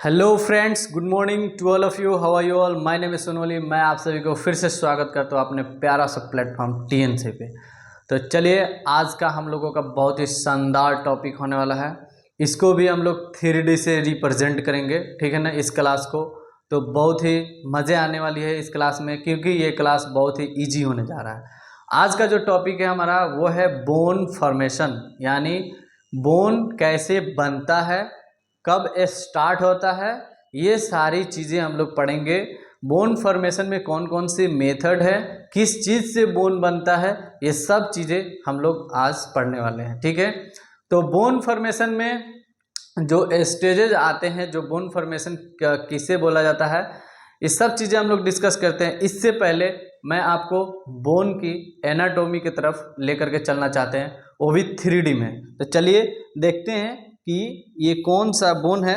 Hello friends, good morning to all of you. How are you all? My name is Sonoli. मैं आप सभी को फिर से स्वागत करता हूँ अपने प्यारा सा प्लेटफॉर्म टीएनसी पे। तो चलिए, आज का हम लोगों का बहुत ही शानदार टॉपिक होने वाला है। इसको भी हम लोग 3D से रिप्रेजेंट करेंगे, ठीक है ना, इस क्लास को। तो बहुत ही मज़े आने वाली है इस क्लास में, क्योंकि ये क्लास बहुत ही ईजी होने जा रहा है। आज का जो टॉपिक है हमारा वो है बोन फॉर्मेशन, यानी बोन कैसे बनता है, कब स्टार्ट होता है, ये सारी चीज़ें हम लोग पढ़ेंगे। बोन फॉर्मेशन में कौन कौन सी मेथड है, किस चीज़ से बोन बनता है, ये सब चीज़ें हम लोग आज पढ़ने वाले हैं, ठीक है। तो बोन फॉर्मेशन में जो स्टेजेज आते हैं, जो बोन फॉर्मेशन किसे बोला जाता है, ये सब चीज़ें हम लोग डिस्कस करते हैं। इससे पहले मैं आपको बोन की एनाटॉमी की तरफ लेकर के चलना चाहते हैं, वो भी 3D में। तो चलिए देखते हैं कि ये कौन सा बोन है।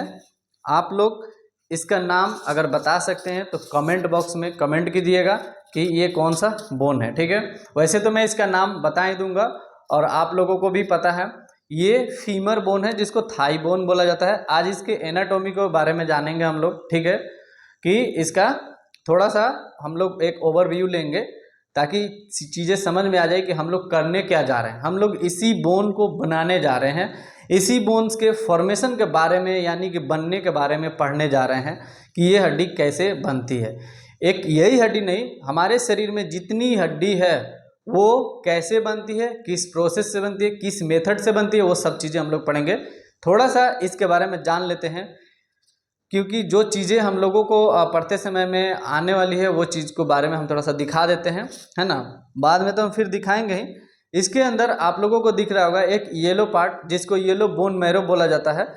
आप लोग इसका नाम अगर बता सकते हैं तो कमेंट बॉक्स में कमेंट कीजिएगा कि ये कौन सा बोन है, ठीक है। वैसे तो मैं इसका नाम बता ही दूंगा और आप लोगों को भी पता है, ये फीमर बोन है जिसको थाई बोन बोला जाता है। आज इसके एनाटॉमी के बारे में जानेंगे हम लोग, ठीक है, कि इसका थोड़ा सा हम लोग एक ओवरव्यू लेंगे ताकि चीज़ें समझ में आ जाए कि हम लोग करने क्या जा रहे हैं। हम लोग इसी बोन को बनाने जा रहे हैं, इसी बोन्स के फॉर्मेशन के बारे में, यानी कि बनने के बारे में पढ़ने जा रहे हैं कि ये हड्डी कैसे बनती है। एक यही हड्डी नहीं, हमारे शरीर में जितनी हड्डी है वो कैसे बनती है, किस प्रोसेस से बनती है, किस मेथड से बनती है, वो सब चीज़ें हम लोग पढ़ेंगे। थोड़ा सा इसके बारे में जान लेते हैं, क्योंकि जो चीज़ें हम लोगों को पढ़ते समय में आने वाली है वो चीज़ को बारे में हम थोड़ा सा दिखा देते हैं, है ना। बाद में तो हम फिर दिखाएंगे ही। इसके अंदर आप लोगों को दिख रहा होगा एक येलो पार्ट, जिसको येलो बोन मैरो बोला जाता है।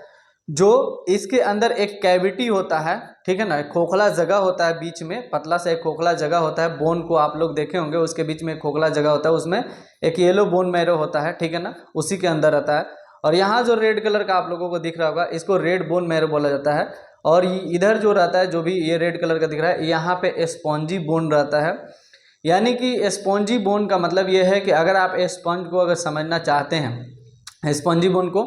जो इसके अंदर एक कैविटी होता है, ठीक है ना, एक खोखला जगह होता है बीच में, पतला सा एक खोखला जगह होता है। बोन को आप लोग देखे होंगे, उसके बीच में एक खोखला जगह होता है, उसमें एक येलो बोन मैरो होता है, ठीक है ना, उसी के अंदर रहता है। और यहाँ जो रेड कलर का आप लोगों को दिख रहा होगा, इसको रेड बोन मैरो बोला जाता है। और इधर जो रहता है, जो भी ये रेड कलर का दिख रहा है, यहाँ पे स्पॉन्जी बोन रहता है। यानी कि स्पॉन्जी बोन का मतलब ये है कि अगर आप स्पंज को अगर समझना चाहते हैं, स्पॉन्जी बोन को,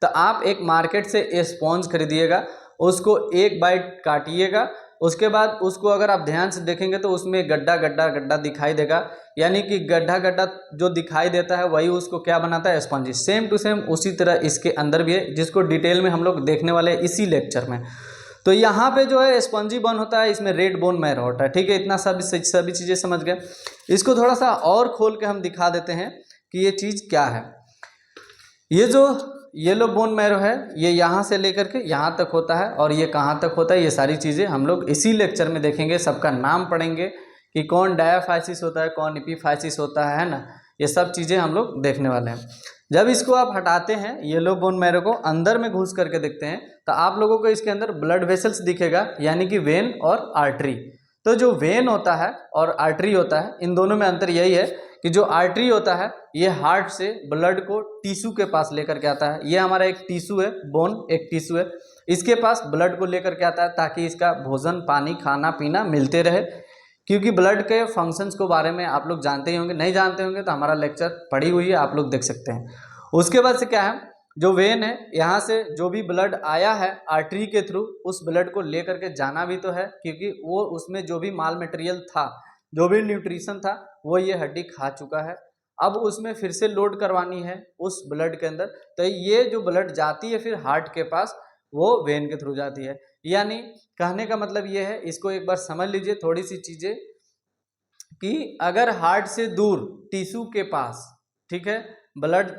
तो आप एक मार्केट से स्पॉन्ज खरीदिएगा, उसको एक बाइट काटिएगा, उसके बाद उसको अगर आप ध्यान से देखेंगे तो उसमें गड्ढा गड्ढा गड्ढा दिखाई देगा। यानी कि गड्ढा गड्ढा जो दिखाई देता है वही उसको क्या बनाता है, स्पंजी। सेम टू सेम उसी तरह इसके अंदर भी है, जिसको डिटेल में हम लोग देखने वाले हैं इसी लेक्चर में। तो यहाँ पे जो है स्पंजी बोन होता है, इसमें रेड बोन मैरो होता है, ठीक है। इतना सभी चीज़ें समझ गए। इसको थोड़ा सा और खोल के हम दिखा देते हैं कि ये चीज़ क्या है। ये जो येलो बोन मैरो है, ये यहाँ से लेकर के यहाँ तक होता है, और ये कहाँ तक होता है, ये सारी चीज़ें हम लोग इसी लेक्चर में देखेंगे। सबका नाम पढ़ेंगे कि कौन डायाफाइसिस होता है, कौन एपिफाइसिस होता है ना, ये सब चीज़ें हम लोग देखने वाले हैं। जब इसको आप हटाते हैं येलो बोन मैरो को, अंदर में घुस करके देखते हैं, तो आप लोगों को इसके अंदर ब्लड वेसल्स दिखेगा, यानी कि वेन और आर्टरी। तो जो वेन होता है और आर्टरी होता है, इन दोनों में अंतर यही है कि जो आर्टरी होता है ये हार्ट से ब्लड को टिश्यू के पास लेकर के आता है। ये हमारा एक टिश्यू है, बोन एक टिश्यू है, इसके पास ब्लड को लेकर के आता है ताकि इसका भोजन पानी खाना पीना मिलते रहे। क्योंकि ब्लड के फंक्शंस के बारे में आप लोग जानते ही होंगे, नहीं जानते होंगे तो हमारा लेक्चर पढ़ी हुई है, आप लोग देख सकते हैं। उसके बाद से क्या है, जो वेन है, यहाँ से जो भी ब्लड आया है आर्टरी के थ्रू, उस ब्लड को लेकर के जाना भी तो है, क्योंकि वो उसमें जो भी माल मटेरियल था, जो भी न्यूट्रिशन था, वो ये हड्डी खा चुका है। अब उसमें फिर से लोड करवानी है उस ब्लड के अंदर, तो ये जो ब्लड जाती है फिर हार्ट के पास, वो वेन के थ्रू जाती है। यानी कहने का मतलब ये है, इसको एक बार समझ लीजिए थोड़ी सी चीज़ें, कि अगर हार्ट से दूर टिश्यू के पास, ठीक है, ब्लड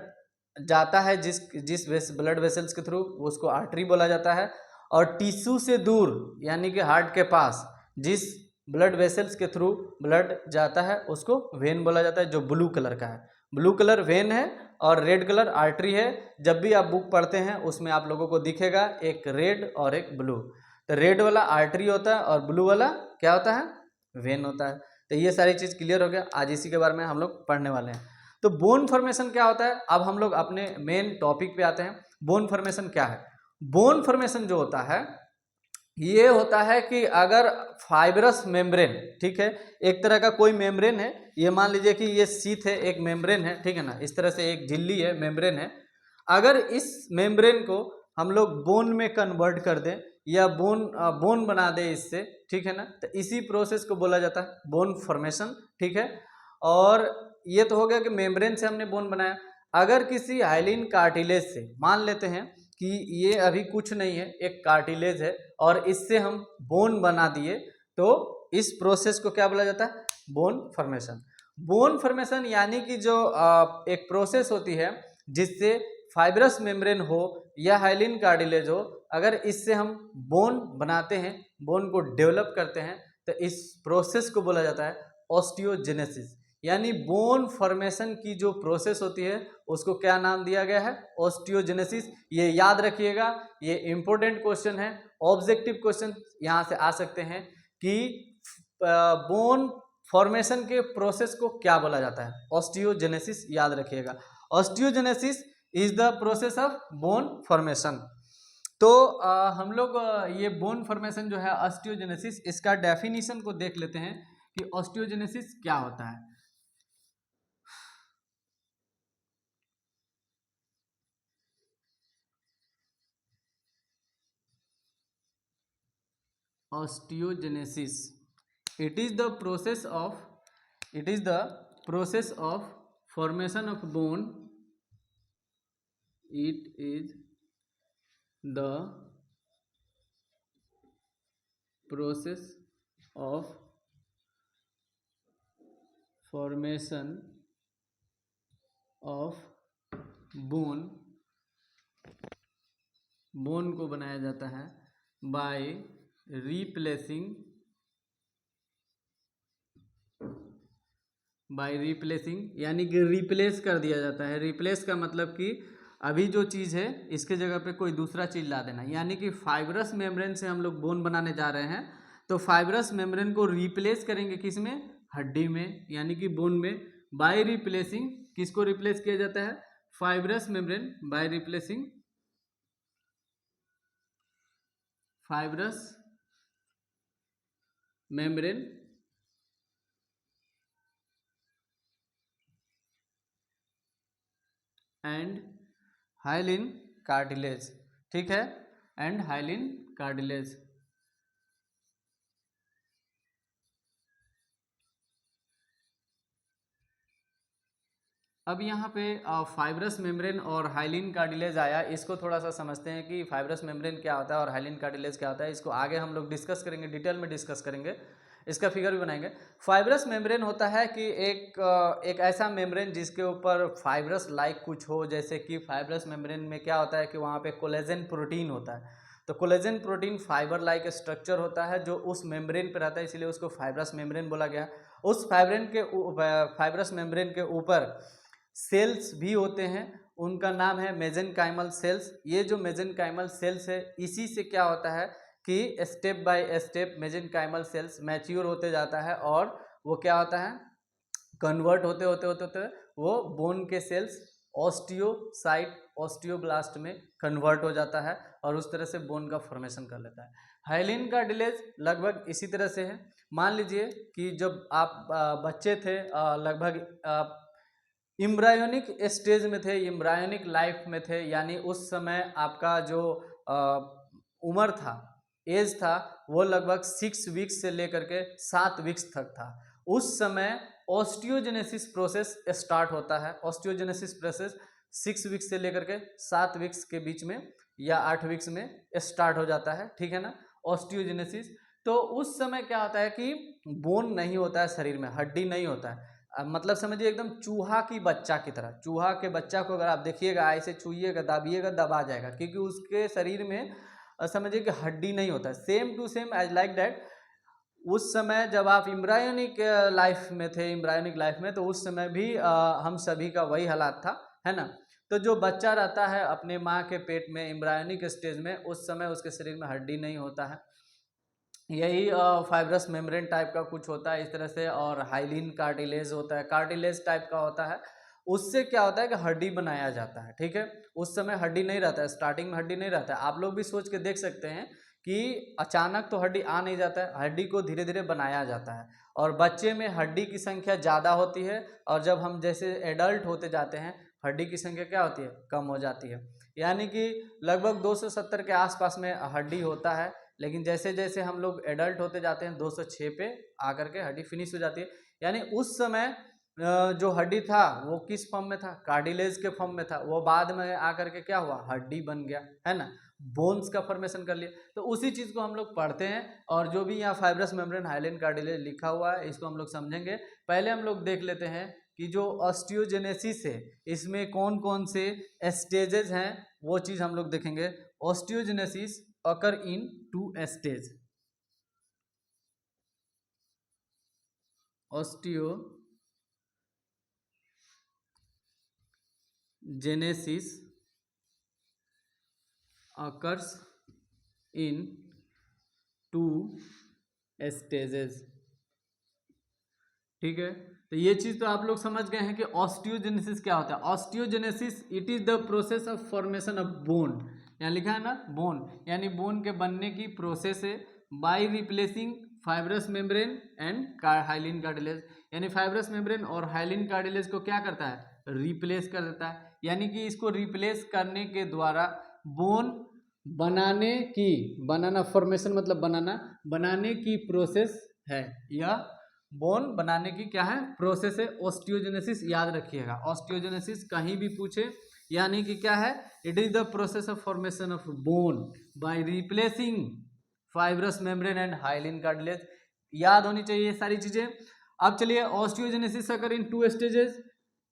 जाता है, जिस ब्लड वेसल्स के थ्रू, उसको आर्टरी बोला जाता है। और टिश्यू से दूर यानी कि हार्ट के पास जिस ब्लड वेसल्स के थ्रू ब्लड जाता है, उसको वेन बोला जाता है, जो ब्लू कलर का है। ब्लू कलर वेन है और रेड कलर आर्टरी है। जब भी आप बुक पढ़ते हैं उसमें आप लोगों को दिखेगा एक रेड और एक ब्लू। तो रेड वाला आर्टरी होता है और ब्लू वाला क्या होता है, वेन होता है। तो ये सारी चीज़ क्लियर हो गया। आज इसी के बारे में हम लोग पढ़ने वाले हैं। तो बोन फॉर्मेशन क्या होता है, अब हम लोग अपने मेन टॉपिक पे आते हैं। बोन फॉर्मेशन क्या है? बोन फॉर्मेशन जो होता है, ये होता है कि अगर फाइब्रस मेम्ब्रेन, ठीक है, एक तरह का कोई मेम्ब्रेन है, ये मान लीजिए कि ये शीथ है, एक मेम्ब्रेन है, ठीक है ना, इस तरह से एक झिल्ली है, मेम्ब्रेन है। अगर इस मेम्ब्रेन को हम लोग बोन में कन्वर्ट कर दें, या बोन बना दे इससे, ठीक है ना, तो इसी प्रोसेस को बोला जाता है बोन फॉर्मेशन, ठीक है। और ये तो हो गया कि मेम्ब्रेन से हमने बोन बनाया। अगर किसी हाइलिन कार्टिलेज से, मान लेते हैं कि ये अभी कुछ नहीं है, एक कार्टिलेज है और इससे हम बोन बना दिए, तो इस प्रोसेस को क्या बोला जाता है, बोन फॉर्मेशन। बोन फॉर्मेशन यानी कि जो एक प्रोसेस होती है जिससे फाइब्रस मेम्ब्रेन हो या हाइलिन कार्टिलेज हो, अगर इससे हम बोन बनाते हैं, बोन को डेवलप करते हैं, तो इस प्रोसेस को बोला जाता है ऑस्टियोजेनेसिस। यानी बोन फॉर्मेशन की जो प्रोसेस होती है उसको क्या नाम दिया गया है, ऑस्टियोजेनेसिस। ये याद रखिएगा, ये इंपॉर्टेंट क्वेश्चन है, ऑब्जेक्टिव क्वेश्चन यहाँ से आ सकते हैं कि बोन फॉर्मेशन के प्रोसेस को क्या बोला जाता है, ऑस्टियोजेनेसिस याद रखिएगा। Osteogenesis is the process of bone formation. तो हम लोग ये बोन फॉर्मेशन जो है ऑस्टियोजेनेसिस, इसका डेफिनेशन को देख लेते हैं कि ऑस्टियोजेनेसिस क्या होता है। Osteogenesis, it is the process of formation of bone. It is the process of formation of bone को बनाया जाता है बाय रिप्लेसिंग, यानी कि रिप्लेस कर दिया जाता है। रिप्लेस का मतलब कि अभी जो चीज़ है इसके जगह पे कोई दूसरा चीज़ ला देना, यानी कि फाइब्रस मेम्ब्रेन से हम लोग बोन बनाने जा रहे हैं, तो फाइब्रस मेम्ब्रेन को रिप्लेस करेंगे किस में, हड्डी में, यानी कि बोन में। बाय रिप्लेसिंग, किसको रिप्लेस किया जाता है, fibrous membrane, by replacing fibrous membrane and hyaline cartilage, ठीक है, एंड हाइलिन कार्टिलेज। अब यहाँ पे फाइब्रस मेम्ब्रेन और हाइलिन कार्टिलेज आया, इसको थोड़ा सा समझते हैं कि फाइब्रस मेम्ब्रेन क्या होता है और हाइलिन कार्टिलेज क्या होता है। इसको आगे हम लोग डिस्कस करेंगे, डिटेल में डिस्कस करेंगे, इसका फिगर भी बनाएंगे। फाइब्रस मेम्ब्रेन होता है कि एक ऐसा मेम्ब्रेन जिसके ऊपर फाइब्रस लाइक कुछ हो, जैसे कि फाइब्रस मेम्ब्रेन में क्या होता है कि वहाँ पे कोलेजन प्रोटीन होता है, तो collagen protein fibre like structure होता है जो उस मेम्ब्रेन पर रहता है, इसलिए उसको फाइब्रस मेम्ब्रेन बोला गया। उस फाइब्रस मेम्ब्रेन के ऊपर सेल्स भी होते हैं, उनका नाम है मेसेनकाइमल सेल्स। ये जो मेसेनकाइमल सेल्स है, इसी से क्या होता है कि step by step mesenchymal cells mature होते जाता है और वो क्या होता है, कन्वर्ट होते होते होते होते वो बोन के सेल्स ऑस्टियोसाइट, ऑस्टियोब्लास्ट में कन्वर्ट हो जाता है और उस तरह से बोन का फॉर्मेशन कर लेता है। हाइलिन कार्टिलेज लगभग इसी तरह से है। मान लीजिए कि जब आप बच्चे थे, लगभग इम्ब्रायोनिक स्टेज में थे, इम्ब्रायोनिक लाइफ में थे, यानी उस समय आपका जो उम्र था, एज था, वो लगभग 6 वीक्स से लेकर के 7 वीक्स तक था। उस समय ऑस्टियोजेनेसिस प्रोसेस स्टार्ट होता है। ऑस्टियोजेनेसिस प्रोसेस 6 वीक्स से लेकर के 7 वीक्स के बीच में या 8 वीक्स में स्टार्ट हो जाता है, ठीक है ना, ऑस्टियोजेनेसिस। तो उस समय क्या होता है कि बोन नहीं होता है शरीर में, हड्डी नहीं होता है। मतलब समझिए एकदम चूहा की बच्चा की तरह। चूहा के बच्चा को अगर आप देखिएगा, ऐसे छूइएगा, दाबिएगा, दबा जाएगा, क्योंकि उसके शरीर में समझिए कि हड्डी नहीं होता है। Same to same age like that उस समय जब आप इम्ब्रायोनिक लाइफ में थे, इम्ब्रायोनिक लाइफ में, तो उस समय भी हम सभी का वही हालात था, है ना। तो जो बच्चा रहता है अपने माँ के पेट में इम्ब्रायोनिक स्टेज में, उस समय उसके शरीर में हड्डी नहीं होता है। यही फाइब्रस मेम्ब्रेन टाइप का कुछ होता है इस तरह से। और हाइलिन कार्टिलेज होता है, कार्टिलेज टाइप का होता है। उससे क्या होता है कि हड्डी बनाया जाता है, ठीक है। उस समय हड्डी नहीं रहता है, स्टार्टिंग में हड्डी नहीं रहता है। आप लोग भी सोच के देख सकते हैं कि अचानक तो हड्डी आ नहीं जाता है, हड्डी को धीरे धीरे बनाया जाता है। और बच्चे में हड्डी की संख्या ज़्यादा होती है और जब हम जैसे एडल्ट होते जाते हैं, हड्डी की संख्या क्या होती है, कम हो जाती है। यानी कि लगभग 270 के आसपास में हड्डी होता है, लेकिन जैसे जैसे हम लोग एडल्ट होते जाते हैं 206 पे आकर के हड्डी फिनिश हो जाती है। यानी उस समय जो हड्डी था वो किस फॉर्म में था, कार्टिलेज के फॉर्म में था, वो बाद में आकर के क्या हुआ, हड्डी बन गया, है ना, बोन्स का फॉर्मेशन कर लिया। तो उसी चीज को हम लोग पढ़ते हैं, और जो भी यहाँ फाइब्रस मेम्ब्रेन हाइलाइन कार्टिलेज लिखा हुआ है इसको हम लोग समझेंगे। पहले हम लोग देख लेते हैं कि जो ऑस्टियोजेनेसिस है इसमें कौन कौन से स्टेजेस हैं, वो चीज हम लोग देखेंगे। Osteogenesis occur in 2 stage. Osteogenesis occurs in 2 stages। ठीक है, तो ये चीज तो आप लोग समझ गए हैं कि ऑस्टियोजेनेसिस क्या होता है। Osteogenesis it is the process of formation of bone, यहाँ लिखा है ना बोन, यानी बोन के बनने की प्रोसेस है by replacing fibrous membrane and hyaline cartilage. यानी फाइब्रस मेम्ब्रेन और हाइलिन कार्टिलेज को क्या करता है, रिप्लेस कर देता है। यानी कि इसको रिप्लेस करने के द्वारा बोन बनाने की, बनाना फॉर्मेशन मतलब बनाने की प्रोसेस है, या बोन बनाने की क्या है, प्रोसेस है, ऑस्टियोजेनेसिस। याद रखिएगा, ऑस्टियोजेनेसिस कहीं भी पूछे यानी कि क्या है, it is the process of formation of borne by replacing fibrous membrane and hyaline cartilage. याद होनी चाहिए ये सारी चीजें। अब चलिए, ऑस्टियोजेनेसिस अकर इन 2 स्टेजेस।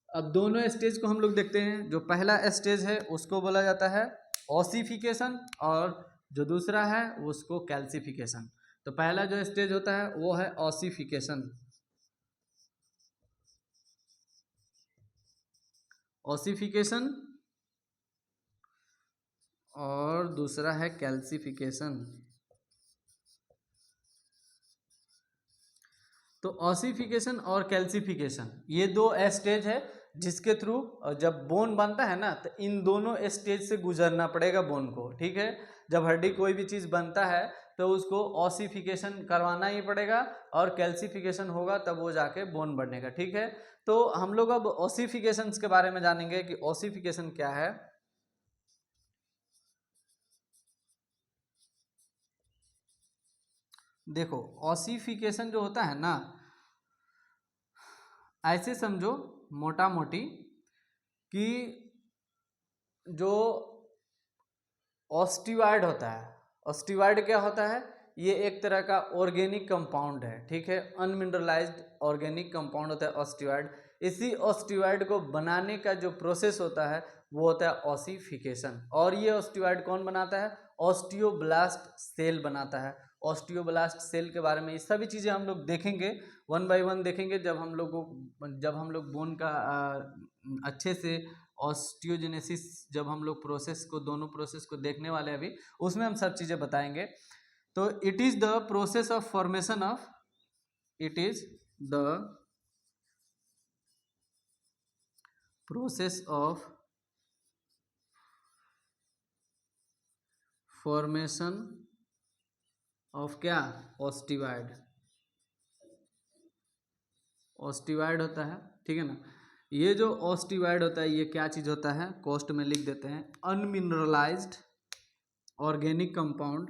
अब दोनों स्टेज को हम लोग देखते हैं। जो पहला स्टेज है उसको बोला जाता है ऑसिफिकेशन, और जो दूसरा है उसको कैल्सिफिकेशन। तो पहला जो स्टेज होता है वो है ऑसिफिकेशन, ऑसिफिकेशन, और दूसरा है कैल्सिफिकेशन। तो ऑसिफिकेशन और कैल्सिफिकेशन ये 2 स्टेज है जिसके थ्रू जब बोन बनता है ना, तो इन दोनों स्टेज से गुजरना पड़ेगा बोन को। ठीक है, जब हड्डी कोई भी चीज़ बनता है तो उसको ऑसिफिकेशन करवाना ही पड़ेगा, और कैल्सिफिकेशन होगा तब वो जाके बोन बनेगा। ठीक है, तो हम लोग अब ऑसिफिकेशन के बारे में जानेंगे कि ऑसिफिकेशन क्या है। देखो, ऑसिफिकेशन जो होता है ना, ऐसे समझो मोटा मोटी कि जो ऑस्टिवाइड होता है, ऑस्टिवाइड क्या होता है, ये एक तरह का ऑर्गेनिक कंपाउंड है। ठीक है, अनमिनरलाइज्ड ऑर्गेनिक कंपाउंड होता है ऑस्टिवाइड। इसी ऑस्टिवाइड को बनाने का जो प्रोसेस होता है वो होता है ऑसिफिकेशन। और ये ऑस्टिवाइड कौन बनाता है, ऑस्टियोब्लास्ट सेल बनाता है। ऑस्टियोब्लास्ट सेल के बारे में ये सभी चीज़ें हम लोग देखेंगे, 1 बाय 1 देखेंगे जब हम लोग बोन का अच्छे से ऑस्टियोजेनेसिस, जब हम लोग प्रोसेस को, दोनों प्रोसेस को देखने वाले हैं अभी, उसमें हम सब चीज़ें बताएंगे। तो it is the process of formation of, it is the process of formation of क्या, ऑस्टिवाइड, ऑस्टिवाइड होता है। ठीक है ना, ये जो ऑस्टिवाइड होता है ये क्या चीज़ होता है, कोष्ट में लिख देते हैं, अनमिनरलाइज्ड ऑर्गेनिक कंपाउंड,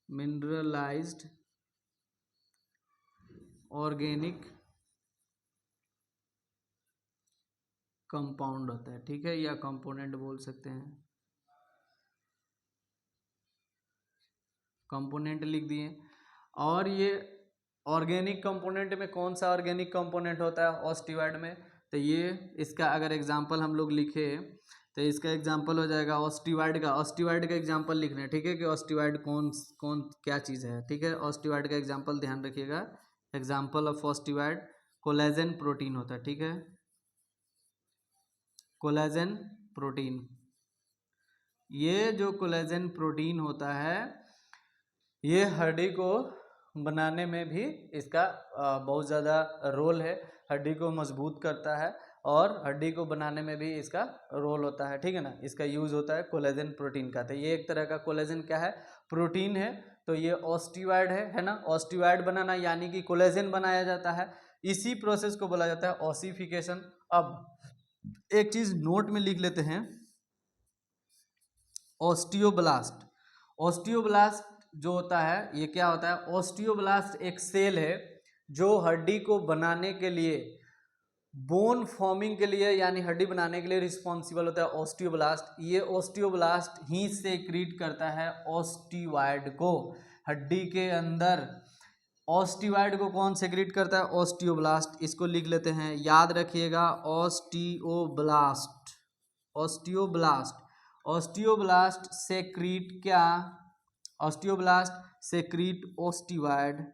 अनमिनरलाइज्ड ऑर्गेनिक कंपाउंड होता है। ठीक है, या कंपोनेंट बोल सकते हैं, कंपोनेंट लिख दिए। और ये ऑर्गेनिक कंपोनेंट में कौन सा ऑर्गेनिक कंपोनेंट होता है ऑस्टिवाइड में, तो ये इसका अगर एग्जांपल हम लोग लिखे तो इसका एग्जांपल हो जाएगा ऑस्टिवाइड का। ऑस्टिवाइड का एग्जांपल लिखना है, ठीक है, कि ऑस्टिवाइड कौन कौन क्या चीज़ है। ठीक है, ऑस्टिवाइड का एग्जांपल ध्यान रखिएगा। एग्जांपल ऑफ ऑस्टिवाइड कोलेजन प्रोटीन होता है। ठीक है, कोलेजन प्रोटीन, ये जो कोलेजन प्रोटीन होता है ये हड्डी को बनाने में भी इसका बहुत ज़्यादा रोल है, हड्डी को मजबूत करता है और हड्डी को बनाने में भी इसका रोल होता है। ठीक है ना, इसका यूज़ होता है कोलेजन प्रोटीन का। तो ये एक तरह का कोलेजन क्या है, प्रोटीन है। तो ये ऑस्टिवाइड है ना, ऑस्टिवाइड बनाना यानी कि कोलेजन बनाया जाता है, इसी प्रोसेस को बोला जाता है ऑसिफिकेशन। अब एक चीज नोट में लिख लेते हैं, ऑस्टियोब्लास्ट। ऑस्टियोब्लास्ट जो होता है ये क्या होता है? ऑस्टियोब्लास्ट एक सेल है जो हड्डी को बनाने के लिए, बोन फॉर्मिंग के लिए यानी हड्डी बनाने के लिए रिस्पॉन्सिबल होता है ऑस्टियोब्लास्ट। ये ऑस्टियोब्लास्ट ही सेक्रीट करता है ऑस्टियोइड को। हड्डी के अंदर ऑस्टियोइड को कौन सेक्रीट करता है? ऑस्टियोब्लास्ट। इसको लिख लेते हैं, याद रखिएगा, ऑस्टियोब्लास्ट। ऑस्टियोब्लास्ट, ऑस्टियोब्लास्ट सेक्रीट क्या? Osteoblast secrete osteoid.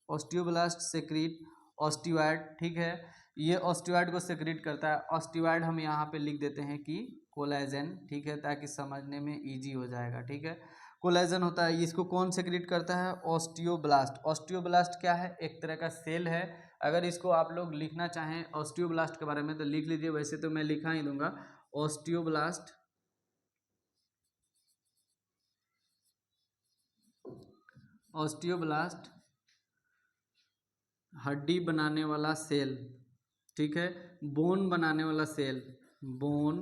Osteoblast secrete osteoid, ठीक है। ये ऑस्टियोइड को सेक्रीट करता है। ऑस्टियोइड हम यहाँ पे लिख देते हैं कि कोलेजन, ठीक है, ताकि समझने में इजी हो जाएगा, ठीक है। कोलेजन होता है, इसको कौन सेक्रीट करता है? ऑस्टियोब्लास्ट। ऑस्टियोब्लास्ट क्या है? एक तरह का सेल है। अगर इसको आप लोग लिखना चाहें ऑस्टियोब्लास्ट के बारे में तो लिख लीजिए, वैसे तो मैं लिखा ही दूंगा। ऑस्टियोब्लास्ट, ऑस्टियोब्लास्ट हड्डी बनाने वाला सेल, ठीक है, बोन बनाने वाला सेल, बोन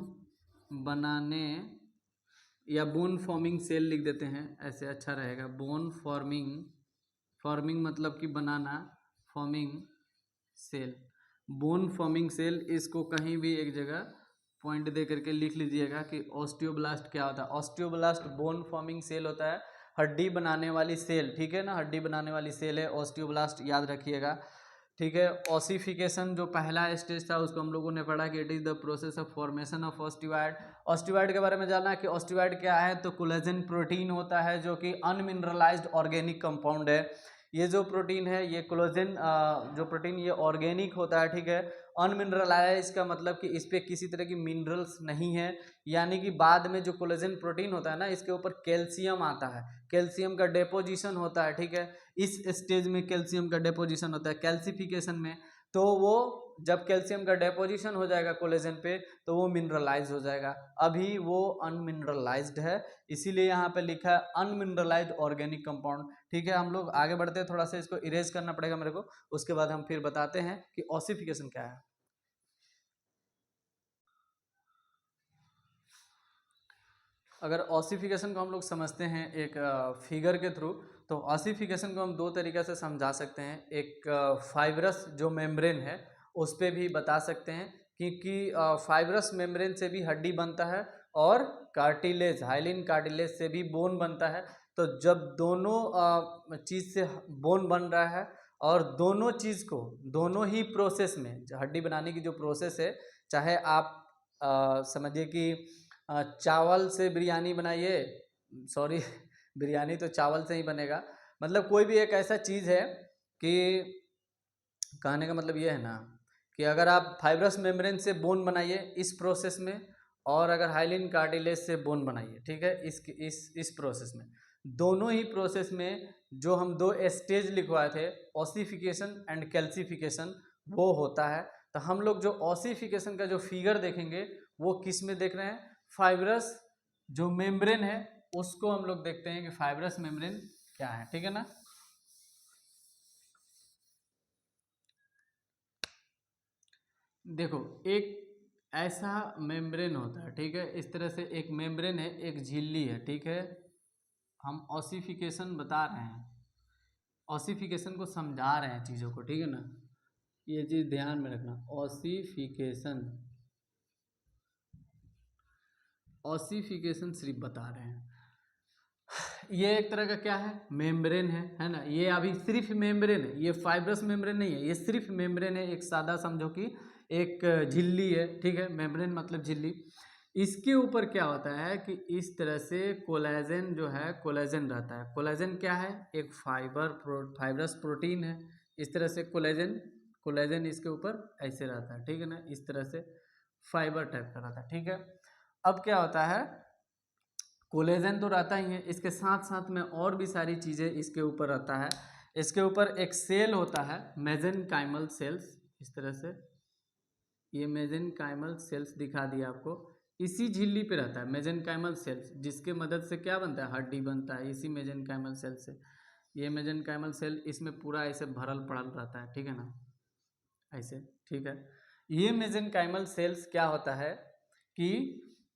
बनाने या बोन फॉर्मिंग सेल लिख देते हैं, ऐसे अच्छा रहेगा। बोन फॉर्मिंग, फॉर्मिंग मतलब कि बनाना, forming cell, bone forming cell. इसको कहीं भी एक जगह पॉइंट दे करके लिख लीजिएगा कि ऑस्टियोब्लास्ट क्या होता है। ऑस्टियोब्लास्ट बोन फॉर्मिंग सेल होता है, हड्डी बनाने वाली सेल, ठीक है ना, हड्डी बनाने वाली सेल है ऑस्टियोब्लास्ट, याद रखिएगा, ठीक है। ऑसिफिकेशन जो पहला स्टेज था उसको हम लोगों ने पढ़ा कि it is the process of formation of osteoid. Osteoid के बारे में जानना कि ऑस्टियोइड क्या है, तो कोलेजन प्रोटीन होता है जो कि अनमिनरलाइज्ड ऑर्गेनिक कंपाउंड है। ये जो प्रोटीन है, ये कोलेजन जो प्रोटीन, ये ऑर्गेनिक होता है, ठीक है। अनमिनरलाइज का मतलब कि इस पर किसी तरह की मिनरल्स नहीं है, यानी कि बाद में जो कोलेजन प्रोटीन होता है ना, इसके ऊपर कैल्शियम आता है, कैल्शियम का डेपोजिशन होता है, ठीक है। इस स्टेज में कैल्शियम का डेपोजिशन होता है कैल्सिफिकेशन में। तो वो जब कैल्शियम का डेपोजिशन हो जाएगा कोलेजन पे तो वो मिनरलाइज हो जाएगा। अभी वो अनमिनरलाइज्ड है, इसीलिए यहाँ पे लिखा है अनमिनरलाइज्ड ऑर्गेनिक कंपाउंड, ठीक है। हम लोग आगे बढ़ते हैं, थोड़ा सा इसको इरेज करना पड़ेगा मेरे को, उसके बाद हम फिर बताते हैं कि ऑसिफिकेशन क्या है। अगर ऑसिफिकेशन को हम लोग समझते हैं एक फिगर के थ्रू, तो ऑसिफिकेशन को हम दो तरीके से समझा सकते हैं। एक फाइब्रस जो मेम्ब्रेन है उस पर भी बता सकते हैं, क्योंकि फाइब्रस मेम्ब्रेन से भी हड्डी बनता है और कार्टिलेज, हाइलिन कार्टिलेज से भी बोन बनता है। तो जब दोनों चीज़ से बोन बन रहा है और दोनों चीज़ को, दोनों ही प्रोसेस में, हड्डी बनाने की जो प्रोसेस है, चाहे आप समझिए कि चावल से बिरयानी बनाइए, सॉरी बिरयानी तो चावल से ही बनेगा, मतलब कोई भी एक ऐसा चीज़ है कि, कहने का मतलब ये है ना कि अगर आप फाइब्रस मेम्ब्रेन से बोन बनाइए इस प्रोसेस में, और अगर हाइलिन कार्टिलेज से बोन बनाइए, ठीक है, इस प्रोसेस में, दोनों ही प्रोसेस में जो हम दो स्टेज लिखवाए थे, ऑसिफिकेशन एंड कैल्सिफिकेशन, वो होता है। तो हम लोग जो ऑसिफिकेशन का जो फिगर देखेंगे वो किस में देख रहे हैं? फाइब्रस जो मेम्ब्रेन है उसको हम लोग देखते हैं कि फाइब्रस मेम्ब्रेन क्या है, ठीक है ना। देखो, एक ऐसा मेम्ब्रेन होता है, ठीक है, इस तरह से एक मेम्ब्रेन है, एक झिल्ली है, ठीक है। हम ऑसिफिकेशन बता रहे हैं, ऑसिफिकेशन को समझा रहे हैं चीज़ों को, ठीक है ना, ये चीज़ ध्यान में रखना। ऑसिफिकेशन, ऑसिफिकेशन सिर्फ बता रहे हैं। ये एक तरह का क्या है? मेम्ब्रेन है ना। ये अभी सिर्फ मेम्ब्रेन है, ये फाइब्रस मेम्ब्रेन नहीं है, ये सिर्फ मेम्ब्रेन है। एक सादा समझो कि एक झिल्ली है, ठीक है, मेम्ब्रेन मतलब झिल्ली। इसके ऊपर क्या होता है कि इस तरह से कोलेजन जो है, कोलेजन रहता है। कोलेजन क्या है? एक फाइब्रस प्रोटीन है। इस तरह से कोलेजन, कोलेजन इसके ऊपर ऐसे रहता है, ठीक है ना, इस तरह से फाइबर टाइप का रहता है, ठीक है। अब क्या होता है, कोलेजन तो रहता ही है, इसके साथ साथ में और भी सारी चीज़ें इसके ऊपर रहता है। इसके ऊपर एक सेल होता है, मेसेनकाइमल सेल्स, इस तरह से ये मेसेनकाइमल सेल्स दिखा दिया आपको, इसी झिल्ली पे रहता है मेसेनकाइमल सेल्स, जिसके मदद से क्या बनता है? हड्डी बनता है, इसी मेसेनकाइमल सेल से। ये मेसेनकाइमल सेल इसमें पूरा ऐसे भरल पड़ल रहता है, ठीक है ना, ऐसे, ठीक है। ये मेसेनकाइमल सेल्स क्या होता है कि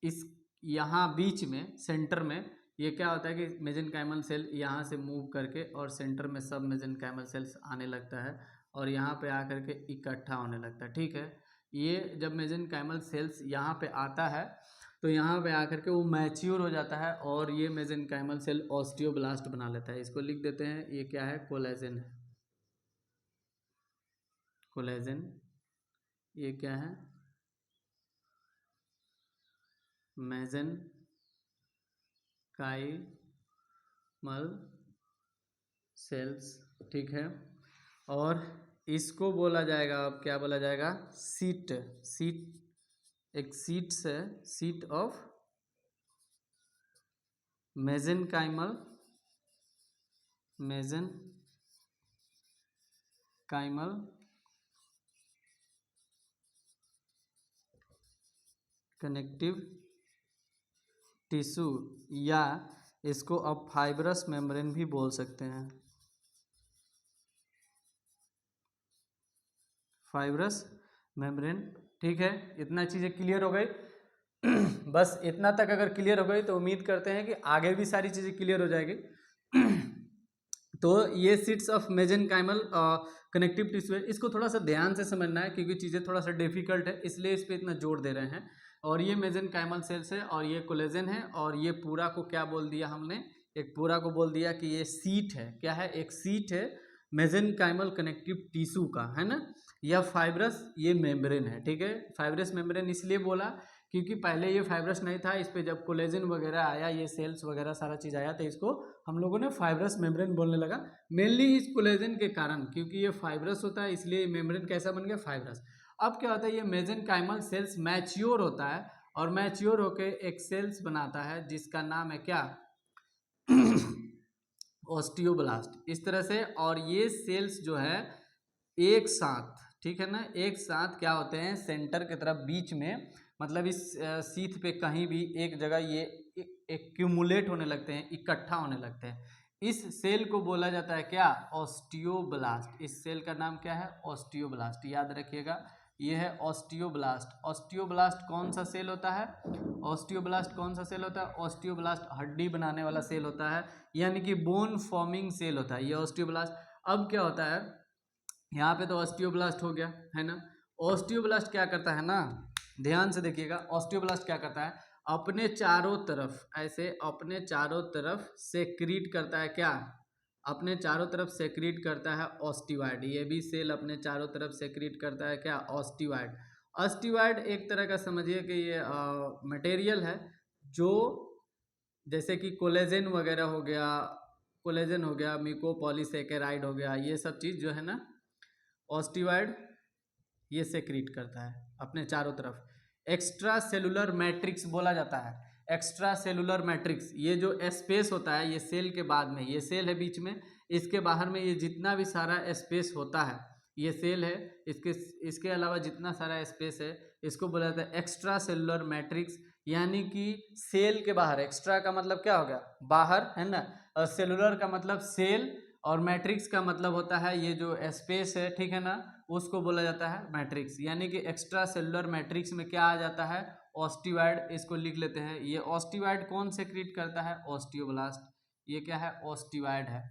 इस यहाँ बीच में सेंटर में ये क्या होता है कि मेसेनकाइमल सेल यहाँ से मूव करके और सेंटर में सब मेसेनकाइमल सेल्स आने लगता है और यहाँ पे आकर के इकट्ठा होने लगता है। ठीक है, ये जब मेसेनकाइमल सेल्स यहाँ पे आता है तो यहाँ पे आकर के वो मैच्योर हो जाता है और ये मेसेनकाइमल सेल ऑस्टियोब्लास्ट बना लेता है। इसको लिख देते हैं, ये क्या है, कोलेजन है। कोलेजन ये क्या है, मेसेनकाइमल सेल्स। ठीक है, और इसको बोला जाएगा, अब क्या बोला जाएगा, सीट। एक सीट्स है, seat of mesenchymal connective tissue, या इसको अब फाइब्रस मेम्ब्रेन भी बोल सकते हैं। Fibrous membrane. ठीक है, इतना चीज़ें क्लियर हो गई। बस इतना तक अगर क्लियर हो गई तो उम्मीद करते हैं कि आगे भी सारी चीज़ें क्लियर हो जाएगी। तो ये seats of mesenchymal connective tissue है, इसको थोड़ा सा ध्यान से समझना है क्योंकि चीज़ें थोड़ा सा डिफिकल्ट है, इसलिए इस पर इतना जोर दे रहे हैं। और ये मेसेनकाइमल सेल्स है और ये कोलेजन है, और ये पूरा को क्या बोल दिया हमने, एक पूरा को बोल दिया कि ये सीट है। क्या है, एक सीट है मेसेनकाइमल कनेक्टिव टिश्यू का, है ना। या फाइब्रस ये मेम्ब्रेन है। ठीक है, फाइब्रस मेम्ब्रेन इसलिए बोला क्योंकि पहले ये फाइब्रस नहीं था, इस पे जब कोलेजन वगैरह आया, ये सेल्स वगैरह सारा चीज़ आया, तो इसको हम लोगों ने फाइब्रस मेम्ब्रेन बोलने लगा। मेनली इस कोलेजन के कारण, क्योंकि ये फाइब्रस होता है इसलिए मेम्ब्रेन कैसा बन गया, फाइब्रस। अब क्या होता है, ये मेसेनकाइमल सेल्स मैच्योर होता है और मैच्योर होके एक सेल्स बनाता है जिसका नाम है क्या, ऑस्टियोब्लास्ट। इस तरह से, और ये सेल्स जो है एक साथ, ठीक है ना, एक साथ क्या होते हैं, सेंटर की तरफ बीच में, मतलब इस सीथ पे कहीं भी एक जगह ये एक्यूमुलेट होने लगते हैं, इकट्ठा होने लगते हैं। इस सेल को बोला जाता है क्या, ऑस्टियोब्लास्ट। इस सेल का नाम क्या है, ऑस्टियोब्लास्ट। याद रखिएगा, ये है ऑस्टियोब्लास्ट। ऑस्टियोब्लास्ट कौन सा सेल होता है, ऑस्टियोब्लास्ट कौन सा सेल होता है, ऑस्टियोब्लास्ट हड्डी बनाने वाला सेल होता है, यानी कि बोन फॉर्मिंग सेल होता है ये ऑस्टियोब्लास्ट। अब क्या होता है, यहाँ पे तो ऑस्टियोब्लास्ट हो गया, है ना। ऑस्टियोब्लास्ट क्या करता है ना, ध्यान से देखिएगा, ऑस्टियोब्लास्ट क्या करता है, अपने चारों तरफ ऐसे, अपने चारों तरफ सेक्रीट करता है क्या, अपने चारों तरफ सेक्रीट करता है ऑस्टिवाइड। ये भी सेल अपने चारों तरफ सेक्रीट करता है क्या, ऑस्टिवाइड। ऑस्टिवाइड एक तरह का समझिए कि ये मटेरियल है जो, जैसे कि कोलेजन वगैरह हो गया, कोलेजन हो गया, म्यूकोपॉलीसेकेराइड हो गया, ये सब चीज़ जो है ना, ऑस्टिवाइड ये सेक्रीट करता है अपने चारों तरफ। एक्स्ट्रा सेलुलर मैट्रिक्स बोला जाता है, एक्स्ट्रा सेलुलर मैट्रिक्स। ये जो स्पेस होता है, ये सेल के बाद में, ये सेल है बीच में, इसके बाहर में ये जितना भी सारा स्पेस होता है, ये सेल है, इसके अलावा जितना सारा स्पेस है, इसको बोला जाता है एक्स्ट्रा सेलुलर मैट्रिक्स। यानी कि सेल के बाहर, एक्स्ट्रा का मतलब क्या हो गया, बाहर, है ना, और सेलुलर का मतलब सेल, और मैट्रिक्स का मतलब होता है ये जो स्पेस है, ठीक है ना, उसको बोला जाता है मैट्रिक्स। यानी कि एक्स्ट्रा सेलुलर मैट्रिक्स में क्या आ जाता है, ऑस्टिवाइड। इसको लिख लेते हैं, ये ऑस्टिवाइड कौन सेक्रीट करता है, ऑस्टियोब्लास्ट। ये क्या है, ऑस्टिवाइड है,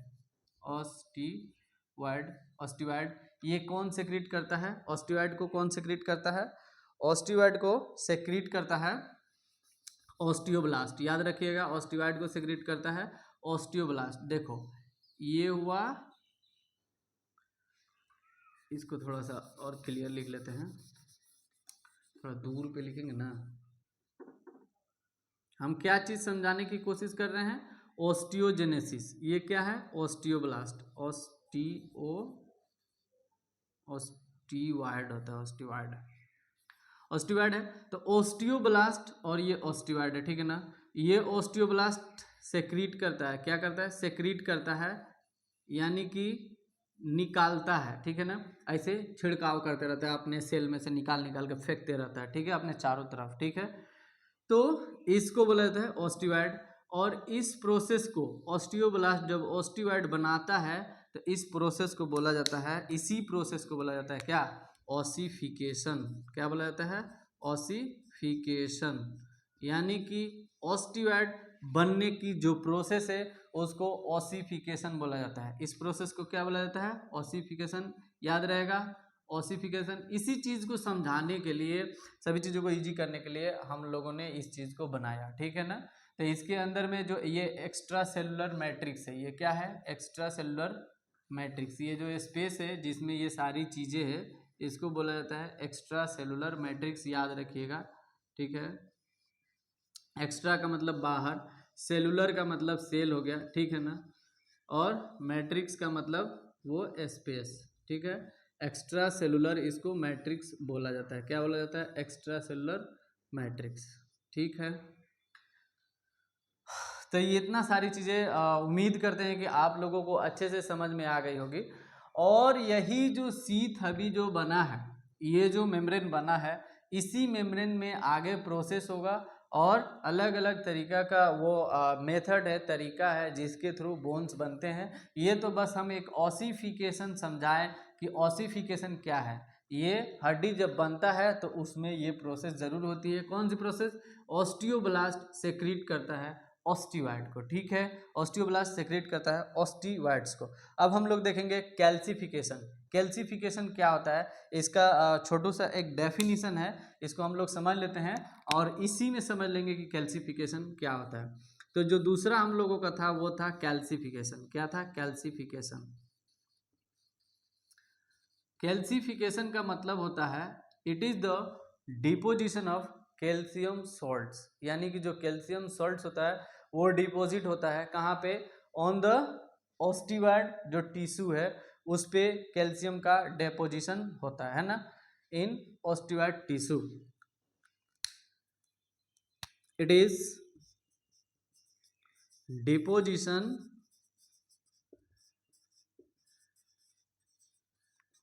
ऑस्टिवाइड। ऑस्टिवाइड ये कौन सेक्रीट करता है, ऑस्टिवाइड को कौन सेक्रीट करता है, ऑस्टिवाइड को सेक्रीट करता है ऑस्टियोब्लास्ट। याद रखिएगा, ऑस्टिवाइड को सेक्रीट करता है ऑस्टियोब्लास्ट। देखो ये हुआ, इसको थोड़ा सा और क्लियर लिख लेते हैं, थोड़ा दूर पे लिखेंगे ना। हम क्या चीज़ समझाने की कोशिश कर रहे हैं, ऑस्टियोजेनेसिस। ये क्या है, ऑस्टियोब्लास्ट, ऑस्टिवाइड होता है, ऑस्टिवाइड, ऑस्टिवाइड है। तो ऑस्टियोब्लास्ट और ये ऑस्टिवाइड है, ठीक है ना। ये ऑस्टियोब्लास्ट सेक्रीट करता है, क्या करता है, सेक्रीट करता है, यानी कि निकालता है, ठीक है ना, ऐसे छिड़काव करते रहता है, अपने सेल में से निकाल निकाल के फेंकते रहता है, ठीक है, अपने चारों तरफ, ठीक है। तो इसको बोला जाता है ऑस्टिवाइड। और इस प्रोसेस को, ऑस्टियोब्लास्ट जब ऑस्टिवाइड बनाता है तो इस प्रोसेस को बोला जाता है, इसी प्रोसेस को बोला जाता है क्या, ऑसिफिकेशन। क्या बोला जाता है? ऑसिफिकेशन, यानी कि ऑस्टियोइड बनने की जो प्रोसेस है उसको ऑसिफिकेशन बोला जाता है। इस प्रोसेस को क्या बोला जाता है? ऑसिफिकेशन। याद रहेगा, ऑसिफिकेशन। इसी चीज़ को समझाने के लिए, सभी चीज़ों को इजी करने के लिए हम लोगों ने इस चीज़ को बनाया, ठीक है ना। तो इसके अंदर में जो ये एक्स्ट्रा सेलुलर मैट्रिक्स है, ये क्या है? Extra cellular matrix. ये जो स्पेस है जिसमें ये सारी चीज़ें हैं, इसको बोला जाता है एक्स्ट्रा सेलुलर मैट्रिक्स। याद रखिएगा, ठीक है। एक्स्ट्रा का मतलब बाहर, सेलुलर का मतलब सेल हो गया, ठीक है ना, और मैट्रिक्स का मतलब वो स्पेस, ठीक है। एक्स्ट्रा सेलुलर, इसको मैट्रिक्स बोला जाता है। क्या बोला जाता है? एक्स्ट्रा सेलुलर मैट्रिक्स, ठीक है। तो ये इतना सारी चीज़ें उम्मीद करते हैं कि आप लोगों को अच्छे से समझ में आ गई होगी। और यही जो शीथ अभी जो बना है, ये जो मेम्ब्रेन बना है, इसी मेम्ब्रेन में आगे प्रोसेस होगा और अलग अलग तरीका का वो मेथड है, तरीका है जिसके थ्रू बोन्स बनते हैं। ये तो बस हम एक ऑसिफिकेशन समझाएं कि ऑसिफिकेशन क्या है। ये हड्डी जब बनता है तो उसमें ये प्रोसेस ज़रूर होती है। कौन सी प्रोसेस? ऑस्टियोब्लास्ट सेक्रीट करता है ऑस्टियोइड को, ठीक है। ऑस्टियोब्लास्ट सेक्रेट करता है ऑस्टियोइड्स को। अब हम लोग देखेंगे कैल्सिफिकेशन। कैल्सिफिकेशन क्या होता है, इसका छोटू सा एक डेफिनेशन है, इसको हम लोग समझ लेते हैं और इसी में समझ लेंगे कि कैल्सिफिकेशन क्या होता है। तो जो दूसरा हम लोगों का था वो था कैल्सिफिकेशन। क्या था? कैल्सिफिकेशन। कैल्सिफिकेशन का मतलब होता है it is the deposition of calcium salts, यानी कि जो कैल्शियम सॉल्ट्स होता है वो डिपॉजिट होता है कहाँ पे? ऑन द ऑस्टियोइड जो टिश्यू है उस पे कैल्शियम का डिपोजिशन होता है ना, in osteoid tissue. It is deposition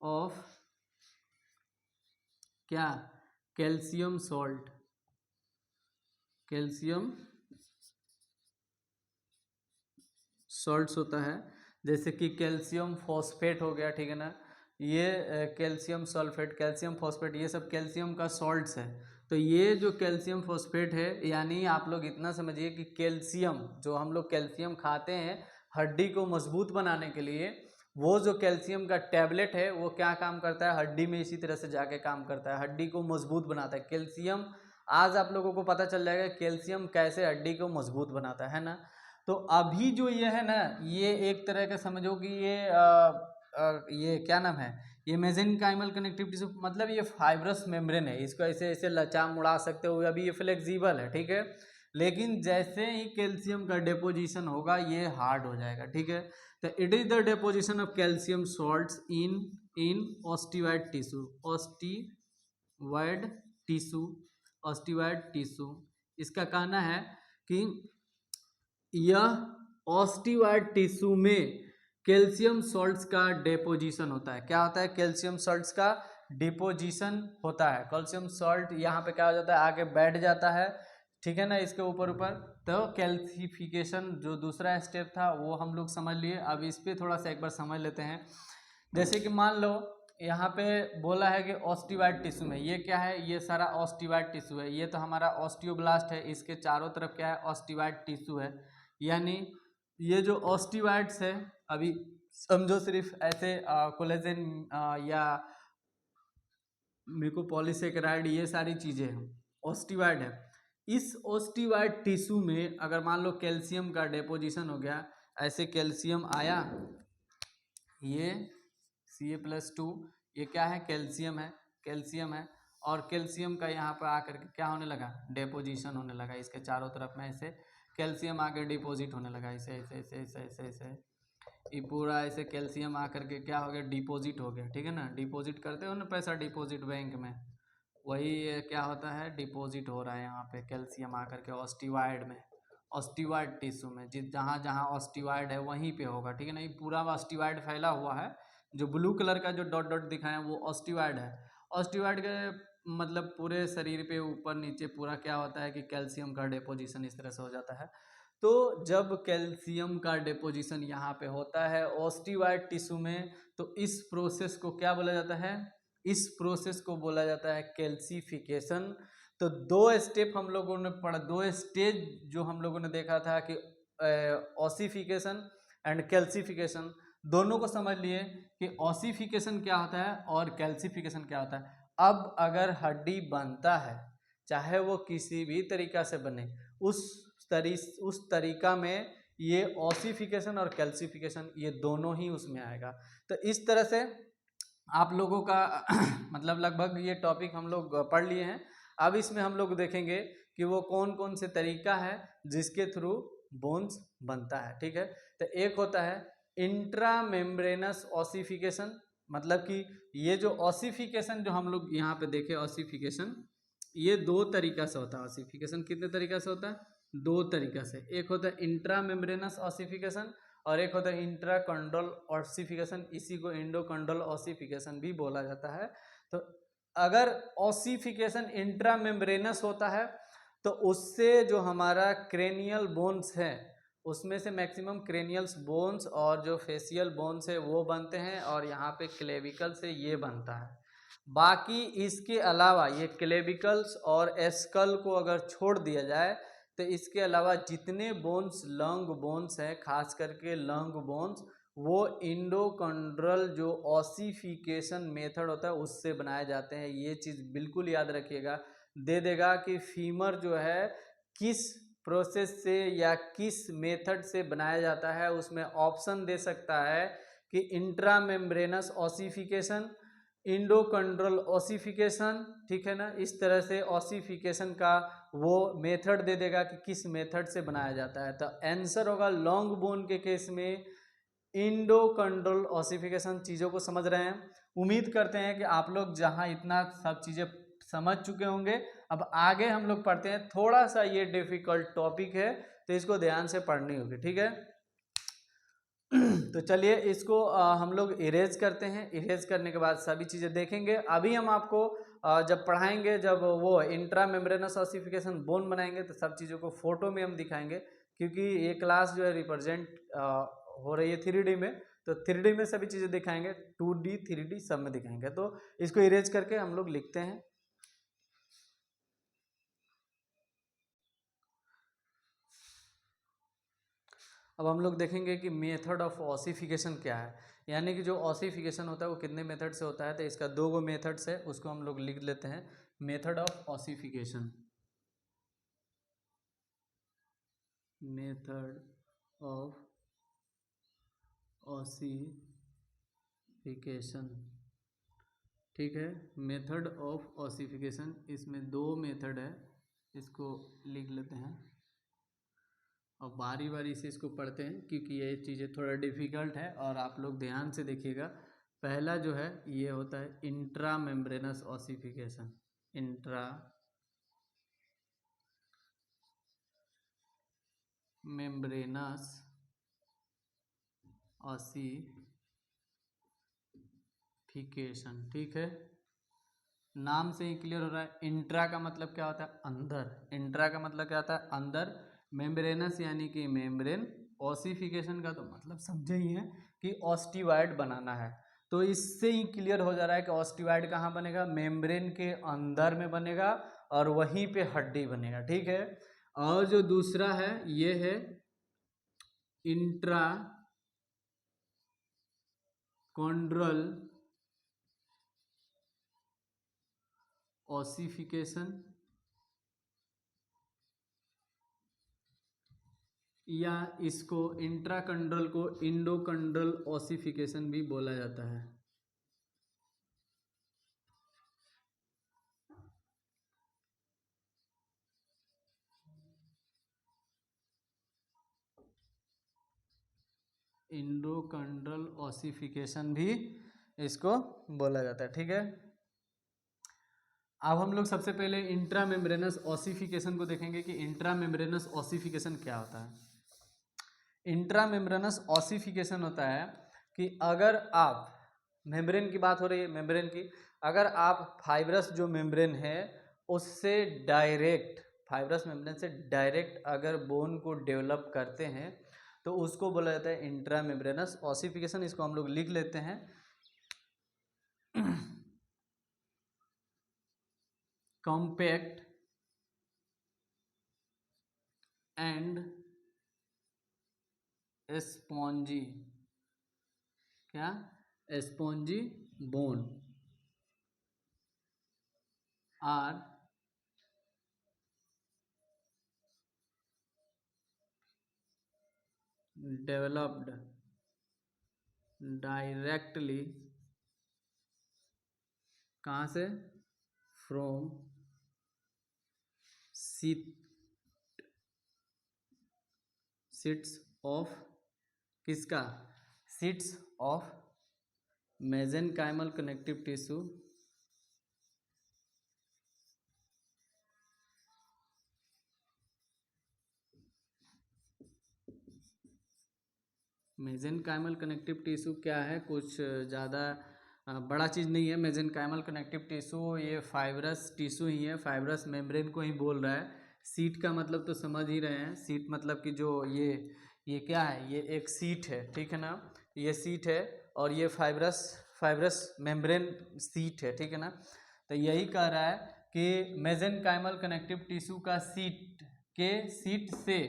of क्या? Calcium salt. कैल्शियम सॉल्ट्स होता है, जैसे कि कैल्शियम फॉस्फेट हो गया, ठीक है ना। ये कैल्शियम सल्फेट, कैल्शियम फॉस्फेट, ये सब कैल्शियम का सॉल्ट्स है। तो ये जो कैल्शियम फॉस्फेट है, यानी आप लोग इतना समझिए कि कैल्शियम, जो हम लोग कैल्शियम खाते हैं हड्डी को मजबूत बनाने के लिए, वो जो कैल्शियम का टैबलेट है वो क्या काम करता है? हड्डी में इसी तरह से जाके काम करता है, हड्डी को मजबूत बनाता है कैल्शियम। आज आप लोगों को पता चल जाएगा कैल्शियम कैसे हड्डी को मजबूत बनाता है ना। तो अभी जो ये है ना, ये एक तरह का समझो कि ये क्या नाम है, ये मेसेनकाइमल कनेक्टिव टिश्यू, मतलब ये फाइब्रस मेम्ब्रेन है, इसको ऐसे ऐसे लचा मुड़ा सकते हो, अभी ये फ्लेक्सिबल है, ठीक है। लेकिन जैसे ही कैल्शियम का डिपोजिशन होगा ये हार्ड हो जाएगा, ठीक है। तो it is the deposition of calcium salts in osteoid tissue. Osteoid tissue, osteoid tissue. इसका कहना है कि यह ऑस्टियोइड टिश्यू में कैल्शियम सॉल्ट्स का डिपोजिशन होता है। क्या होता है? कैल्शियम सॉल्ट्स का डिपोजिशन होता है। कैल्शियम सॉल्ट यहाँ पे क्या हो जाता है? आके बैठ जाता है, ठीक है ना, इसके ऊपर ऊपर। तो कैल्सिफिकेशन जो दूसरा स्टेप था वो हम लोग समझ लिए। अब इस पर थोड़ा सा एक बार समझ लेते हैं। जैसे कि मान लो यहाँ पे बोला है कि ऑस्टियोइड टिश्यू में, ये क्या है? ये सारा ऑस्टियोइड टिश्यू है। ये तो हमारा ऑस्टियोब्लास्ट है, इसके चारों तरफ क्या है? ऑस्टियोइड टिश्यू है। यानी ये जो ऑस्टियोइड्स है, अभी समझो सिर्फ ऐसे कोलेजन या म्यूकोपॉलीसेकेराइड, ये सारी चीज़ें हैं, ऑस्टियोइड है। इस ऑस्टियोइड टिश्यू में अगर मान लो कैल्शियम का डिपोजिशन हो गया, ऐसे कैल्शियम आया, ये Ca+2, ये क्या है? कैल्शियम है, कैल्शियम है। और कैल्शियम का यहाँ पर आकर के क्या होने लगा? डिपोजिशन होने लगा, इसके चारों तरफ में ऐसे कैल्शियम आकर डिपॉजिट होने लगा, ऐसे ऐसे ऐसे ऐसे ऐसे ऐसे, ये पूरा ऐसे कैल्शियम आकर के क्या हो गया? डिपॉजिट हो गया, ठीक है ना। डिपॉजिट करते हो ना पैसा डिपॉजिट बैंक में, वही क्या होता है? डिपॉजिट हो रहा है यहाँ पे कैल्शियम आकर के ऑस्टियोइड में, ऑस्टियोइड टिश्यू में। जिस जहाँ जहाँ ऑस्टियोइड है वहीं पे होगा, ठीक है ना। ये पूरा ऑस्टियोइड फैला हुआ है, जो ब्लू कलर का जो डॉट डॉट दिखाए हैं वो ऑस्टियोइड है। ऑस्टियोइड के मतलब पूरे शरीर पे ऊपर नीचे पूरा क्या होता है कि कैल्शियम का डिपोजिशन इस तरह से हो जाता है। तो जब कैल्शियम का डिपोजिशन यहाँ पे होता है ऑस्टियोइड टिश्यू में, तो इस प्रोसेस को क्या बोला जाता है? इस प्रोसेस को बोला जाता है कैल्सिफिकेशन। तो दो स्टेप हम लोगों ने पढ़ा, दो स्टेज जो हम लोगों ने देखा था कि ऑसिफिकेशन एंड कैल्सिफिकेशन, दोनों को समझ लिए कि ऑसिफिकेशन क्या होता है और कैल्सिफिकेशन क्या होता है। अब अगर हड्डी बनता है, चाहे वो किसी भी तरीका से बने, उस तरीका में ये ऑसिफिकेशन और कैल्सिफिकेशन ये दोनों ही उसमें आएगा। तो इस तरह से आप लोगों का मतलब लगभग ये टॉपिक हम लोग पढ़ लिए हैं। अब इसमें हम लोग देखेंगे कि वो कौन कौन से तरीका है जिसके थ्रू बोन्स बनता है। ठीक है, तो एक होता है इंट्रा मेम्ब्रेनस ऑसिफिकेशन, मतलब कि ये जो ऑसिफिकेशन जो हम लोग यहाँ पे देखे, ऑसिफिकेशन ये दो तरीका से होता है। ऑसिफिकेशन कितने तरीका से होता है? दो तरीका से। एक होता है इंट्रा मेम्ब्रेनस ऑसिफिकेशन और एक होता है इंट्राकॉन्ड्रल ऑसिफिकेशन, इसी को एंडोकॉन्ड्रल ऑसिफिकेशन भी बोला जाता है। तो अगर ऑसिफिकेशन इंट्रा मेम्ब्रेनस होता है तो उससे जो हमारा क्रेनियल बोन्स है उसमें से मैक्सिमम क्रेनियल्स बोन्स और जो फेशियल बोन्स है वो बनते हैं, और यहाँ पे क्लेविकल से ये बनता है। बाकी इसके अलावा ये क्लेविकल्स और एस्कल को अगर छोड़ दिया जाए तो इसके अलावा जितने बोन्स लंग बोन्स हैं, खास करके लंग बोन्स, वो इंडोकॉन्ड्रल जो ऑसिफिकेशन मेथड होता है उससे बनाए जाते हैं। ये चीज़ बिल्कुल याद रखिएगा। दे देगा कि फीमर जो है किस प्रोसेस से या किस मेथड से बनाया जाता है, उसमें ऑप्शन दे सकता है कि इंट्रा मेम्ब्रेनस ऑसिफिकेशन, इंडोकॉन्ड्रल ऑसिफिकेशन, ठीक है ना। इस तरह से ऑसिफिकेशन का वो मेथड दे देगा कि किस मेथड से बनाया जाता है। तो आंसर होगा लॉन्ग बोन के केस में इंडोकॉन्ड्रल ऑसिफिकेशन। चीज़ों को समझ रहे हैं? उम्मीद करते हैं कि आप लोग जहां इतना सब चीज़ें समझ चुके होंगे। अब आगे हम लोग पढ़ते हैं, थोड़ा सा ये डिफिकल्ट टॉपिक है तो इसको ध्यान से पढ़नी होगी, ठीक है। तो चलिए इसको हम लोग इरेज करते हैं। इरेज करने के बाद सभी चीज़ें देखेंगे। अभी हम आपको जब पढ़ाएंगे, जब वो इंट्रा मेम्ब्रेनस ऑसिफिकेशन बोन बनाएंगे तो सब चीज़ों को फोटो में हम दिखाएंगे, क्योंकि ये क्लास जो है रिप्रेजेंट हो रही है 3D में, तो 3D में सभी चीज़ें दिखाएंगे, 2D 3D सब में दिखाएंगे। तो इसको इरेज करके हम लोग लिखते हैं। अब हम लोग देखेंगे कि मेथड ऑफ ऑसिफिकेशन क्या है, यानी कि जो ऑसिफिकेशन होता है वो कितने मेथड से होता है। तो इसका दो गो मेथड्स है, उसको हम लोग लिख लेते हैं। Method of ossification, method of ossification, ठीक है। मेथड ऑफ ऑसिफिकेशन, इसमें दो मेथड है, इसको लिख लेते हैं और बारी बारी से इसको पढ़ते हैं, क्योंकि ये चीज़ें थोड़ा डिफिकल्ट है और आप लोग ध्यान से देखिएगा। पहला जो है ये होता है intra membranes ossification, intra membranes ossification, ठीक है। नाम से ही क्लियर हो रहा है। इंट्रा का मतलब क्या होता है? अंदर। इंट्रा का मतलब क्या होता है? अंदर। मेम्ब्रेनस यानी कि मेम्ब्रेन। ऑसिफिकेशन का तो मतलब समझे ही है कि ऑस्टिवाइड बनाना है। तो इससे ही क्लियर हो जा रहा है कि ऑस्टिवाइड कहाँ बनेगा? मेम्ब्रेन के अंदर में बनेगा और वहीं पे हड्डी बनेगा, ठीक है। और जो दूसरा है ये है इंट्रा कॉन्ड्रल ऑसिफिकेशन, या इसको इंट्राकंड्रल को इंडोकंड्रल ऑसिफिकेशन भी बोला जाता है। इंडोकंड्रल ऑसिफिकेशन भी इसको बोला जाता है, ठीक है। अब हम लोग सबसे पहले इंट्रा मेम्ब्रेनस ऑसिफिकेशन को देखेंगे कि इंट्रा मेम्ब्रेनस ऑसिफिकेशन क्या होता है। इंट्रा मेम्ब्रेनस ऑसिफिकेशन होता है कि अगर आप, मेम्ब्रेन की बात हो रही है, मेम्ब्रेन की, अगर आप फाइब्रस जो मेम्ब्रेन है उससे डायरेक्ट, फाइब्रस मेम्ब्रेन से डायरेक्ट अगर बोन को डेवलप करते हैं तो उसको बोला जाता है इंट्रा मेम्ब्रेनस ऑसिफिकेशन। इसको हम लोग लिख लेते हैं। कॉम्पैक्ट एंड स्पॉन्जी, क्या, spongy bone are developed directly, कहाँ से, फ्रॉम सीट्स ऑफ, किसका, sheets of mesenchymal connective tissue mesenchymal connective tissue क्या है, कुछ ज़्यादा बड़ा चीज़ नहीं है। मेसेनकाइमल कनेक्टिव टिश्यू ये फाइब्रस टिश्यू ही है, फाइब्रस मेम्ब्रेन को ही बोल रहा है। सीट का मतलब तो समझ ही रहे हैं, सीट मतलब कि जो ये क्या है, ये एक सीट है, ठीक है ना, ये सीट है और ये फाइब्रस मेम्ब्रेन सीट है, ठीक है ना। तो यही कह रहा है कि मेसेनकाइमल कनेक्टिव टिश्यू का सीट से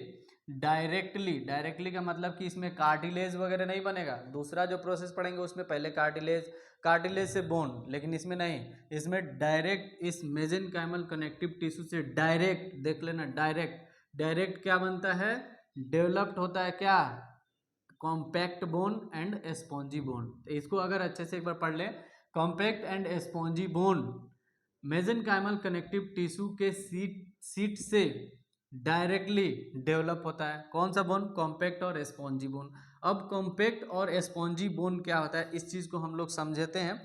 डायरेक्टली का मतलब कि इसमें कार्टिलेज वगैरह नहीं बनेगा। दूसरा जो प्रोसेस पढ़ेंगे उसमें पहले कार्टिलेज से बोन, लेकिन इसमें नहीं, इसमें डायरेक्ट इस मेसेनकाइमल कनेक्टिव टिश्यू से डायरेक्ट, देख लेना, डायरेक्ट क्या बनता है, डेवलप्ड होता है क्या, compact bone and spongy bone. तो इसको अगर अच्छे से एक बार पढ़ ले, compact and spongy bone mesenchymal connective tissue के सीट से डायरेक्टली डेवलप होता है। कौन सा बोन, कॉम्पैक्ट और स्पॉन्जी बोन। अब कॉम्पैक्ट और स्पॉन्जी बोन क्या होता है, इस चीज को हम लोग समझते हैं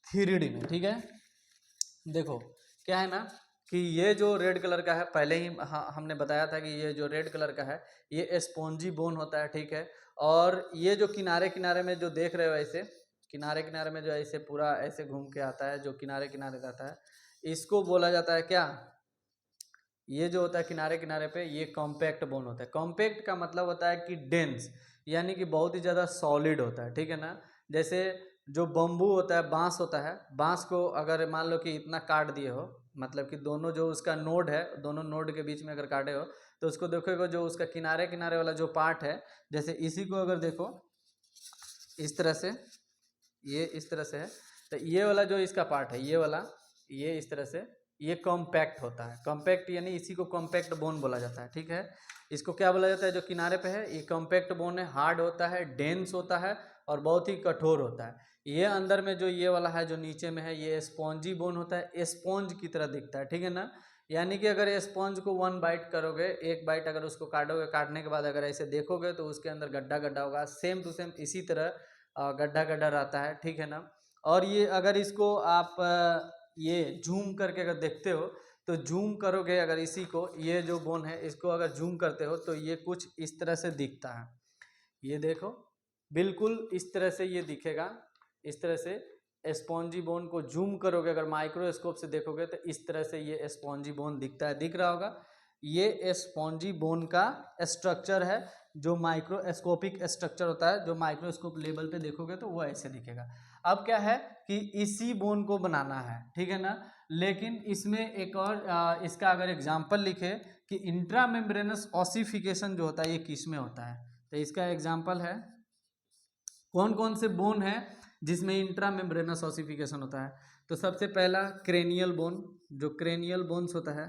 थ्योरी में, ठीक है। देखो क्या है ना कि ये जो रेड कलर का है, पहले ही हमने बताया था कि ये जो रेड कलर का है ये स्पॉन्जी बोन होता है, ठीक है। और ये जो किनारे किनारे में जो देख रहे हो, ऐसे किनारे किनारे में जो ऐसे पूरा ऐसे घूम के आता है, जो किनारे किनारे रहता है, इसको बोला जाता है क्या, ये जो होता है किनारे किनारे पे, ये कॉम्पैक्ट बोन होता है। कॉम्पैक्ट का मतलब होता है कि डेंस, यानी कि बहुत ही ज़्यादा सॉलिड होता है, ठीक है ना। जैसे जो बम्बू होता है, बांस होता है, बांस को अगर मान लो कि इतना काट दिए हो, मतलब कि दोनों जो उसका नोड है, दोनों नोड के बीच में अगर काटे हो, तो उसको देखोगे जो उसका किनारे किनारे वाला जो पार्ट है, जैसे इसी को अगर देखो इस तरह से, ये इस तरह से है, तो ये वाला जो इसका पार्ट है, ये वाला, ये इस तरह से, ये कॉम्पैक्ट होता है। कॉम्पैक्ट यानी इसी को कॉम्पैक्ट बोन बोला जाता है, ठीक है। इसको क्या बोला जाता है, जो किनारे पे है, ये कॉम्पैक्ट बोन है, हार्ड होता है, डेंस होता है और बहुत ही कठोर होता है। ये अंदर में जो ये वाला है, जो नीचे में है, ये स्पॉन्जी बोन होता है, स्पॉन्ज की तरह दिखता है, ठीक है ना। यानी कि अगर स्पॉन्ज को 1 बाइट करोगे, 1 बाइट अगर उसको काटोगे, काटने के बाद अगर ऐसे देखोगे तो उसके अंदर गड्ढा गड्ढा होगा, सेम टू सेम इसी तरह गड्ढा गड्ढा रहता है, ठीक है ना। और ये अगर इसको आप ये जूम करके अगर देखते हो, तो जूम करोगे अगर इसी को, ये जो बोन है इसको अगर जूम करते हो तो ये कुछ इस तरह से दिखता है। ये देखो बिल्कुल इस तरह से ये दिखेगा, इस तरह से। स्पॉन्जी बोन को जूम करोगे अगर माइक्रोस्कोप से देखोगे तो इस तरह से ये स्पॉन्जी बोन दिखता है, दिख रहा होगा। ये स्पॉन्जी बोन का स्ट्रक्चर है, जो माइक्रोस्कोपिक स्ट्रक्चर होता है, जो माइक्रोस्कोप लेवल पे देखोगे तो वो ऐसे दिखेगा। अब क्या है कि इसी बोन को बनाना है, ठीक है ना। लेकिन इसमें एक और इसका अगर एग्जाम्पल लिखे कि इंट्रामेम्ब्रेनस ऑसिफिकेशन जो होता है, ये किस में होता है, तो इसका एग्जाम्पल है, कौन कौन से बोन है जिसमें इंट्रामेम्ब्रेनस ऑसिफिकेशन होता है। तो सबसे पहला क्रेनियल बोन, जो क्रेनियल बोन्स होता है,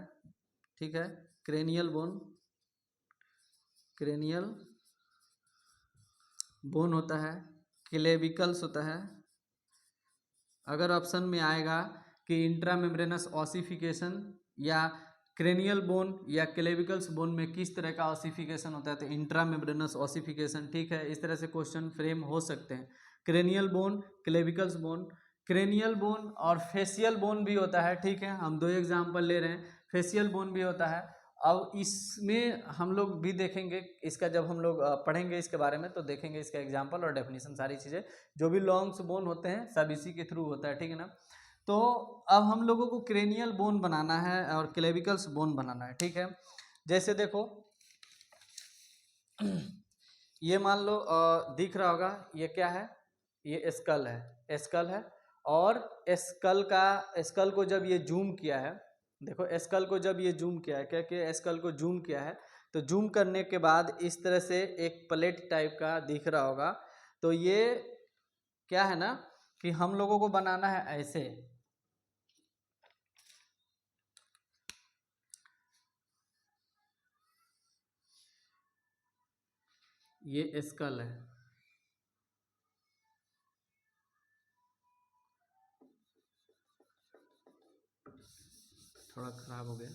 ठीक है, क्रेनियल बोन होता है, क्लेविकल्स होता है। अगर ऑप्शन में आएगा कि इंट्रामेम्ब्रेनस ऑसिफिकेशन या क्रेनियल बोन या क्लेविकल्स बोन में किस तरह का ऑसिफिकेशन होता है, तो इंट्रामेम्ब्रेनस ऑसिफिकेशन, ठीक है। इस तरह से क्वेश्चन फ्रेम हो सकते हैं, cranial bone, clavicles bone. Cranial bone और फेशियल बोन भी होता है, ठीक है, हम 2 एग्जाम्पल ले रहे हैं। फेशियल बोन भी होता है। अब इसमें हम लोग भी देखेंगे, इसका जब हम लोग पढ़ेंगे इसके बारे में, तो देखेंगे इसका एग्जाम्पल और डेफिनेशन, सारी चीज़ें, जो भी लॉन्ग्स बोन होते हैं सब इसी के थ्रू होता है, ठीक है ना। तो अब हम लोगों को क्रेनियल बोन बनाना है और क्लेविकल्स बोन बनाना है, ठीक है। जैसे देखो ये मान लो दिख रहा होगा, ये क्या है, ये स्कल है, और स्कल को जब ये जूम किया है, देखो स्कल को जब ये जूम किया है, क्या कि स्कल को जूम किया है, तो जूम करने के बाद इस तरह से एक प्लेट टाइप का दिख रहा होगा। तो ये क्या है ना कि हम लोगों को बनाना है ऐसे, ये स्कल है, थोड़ा खराब हो गया।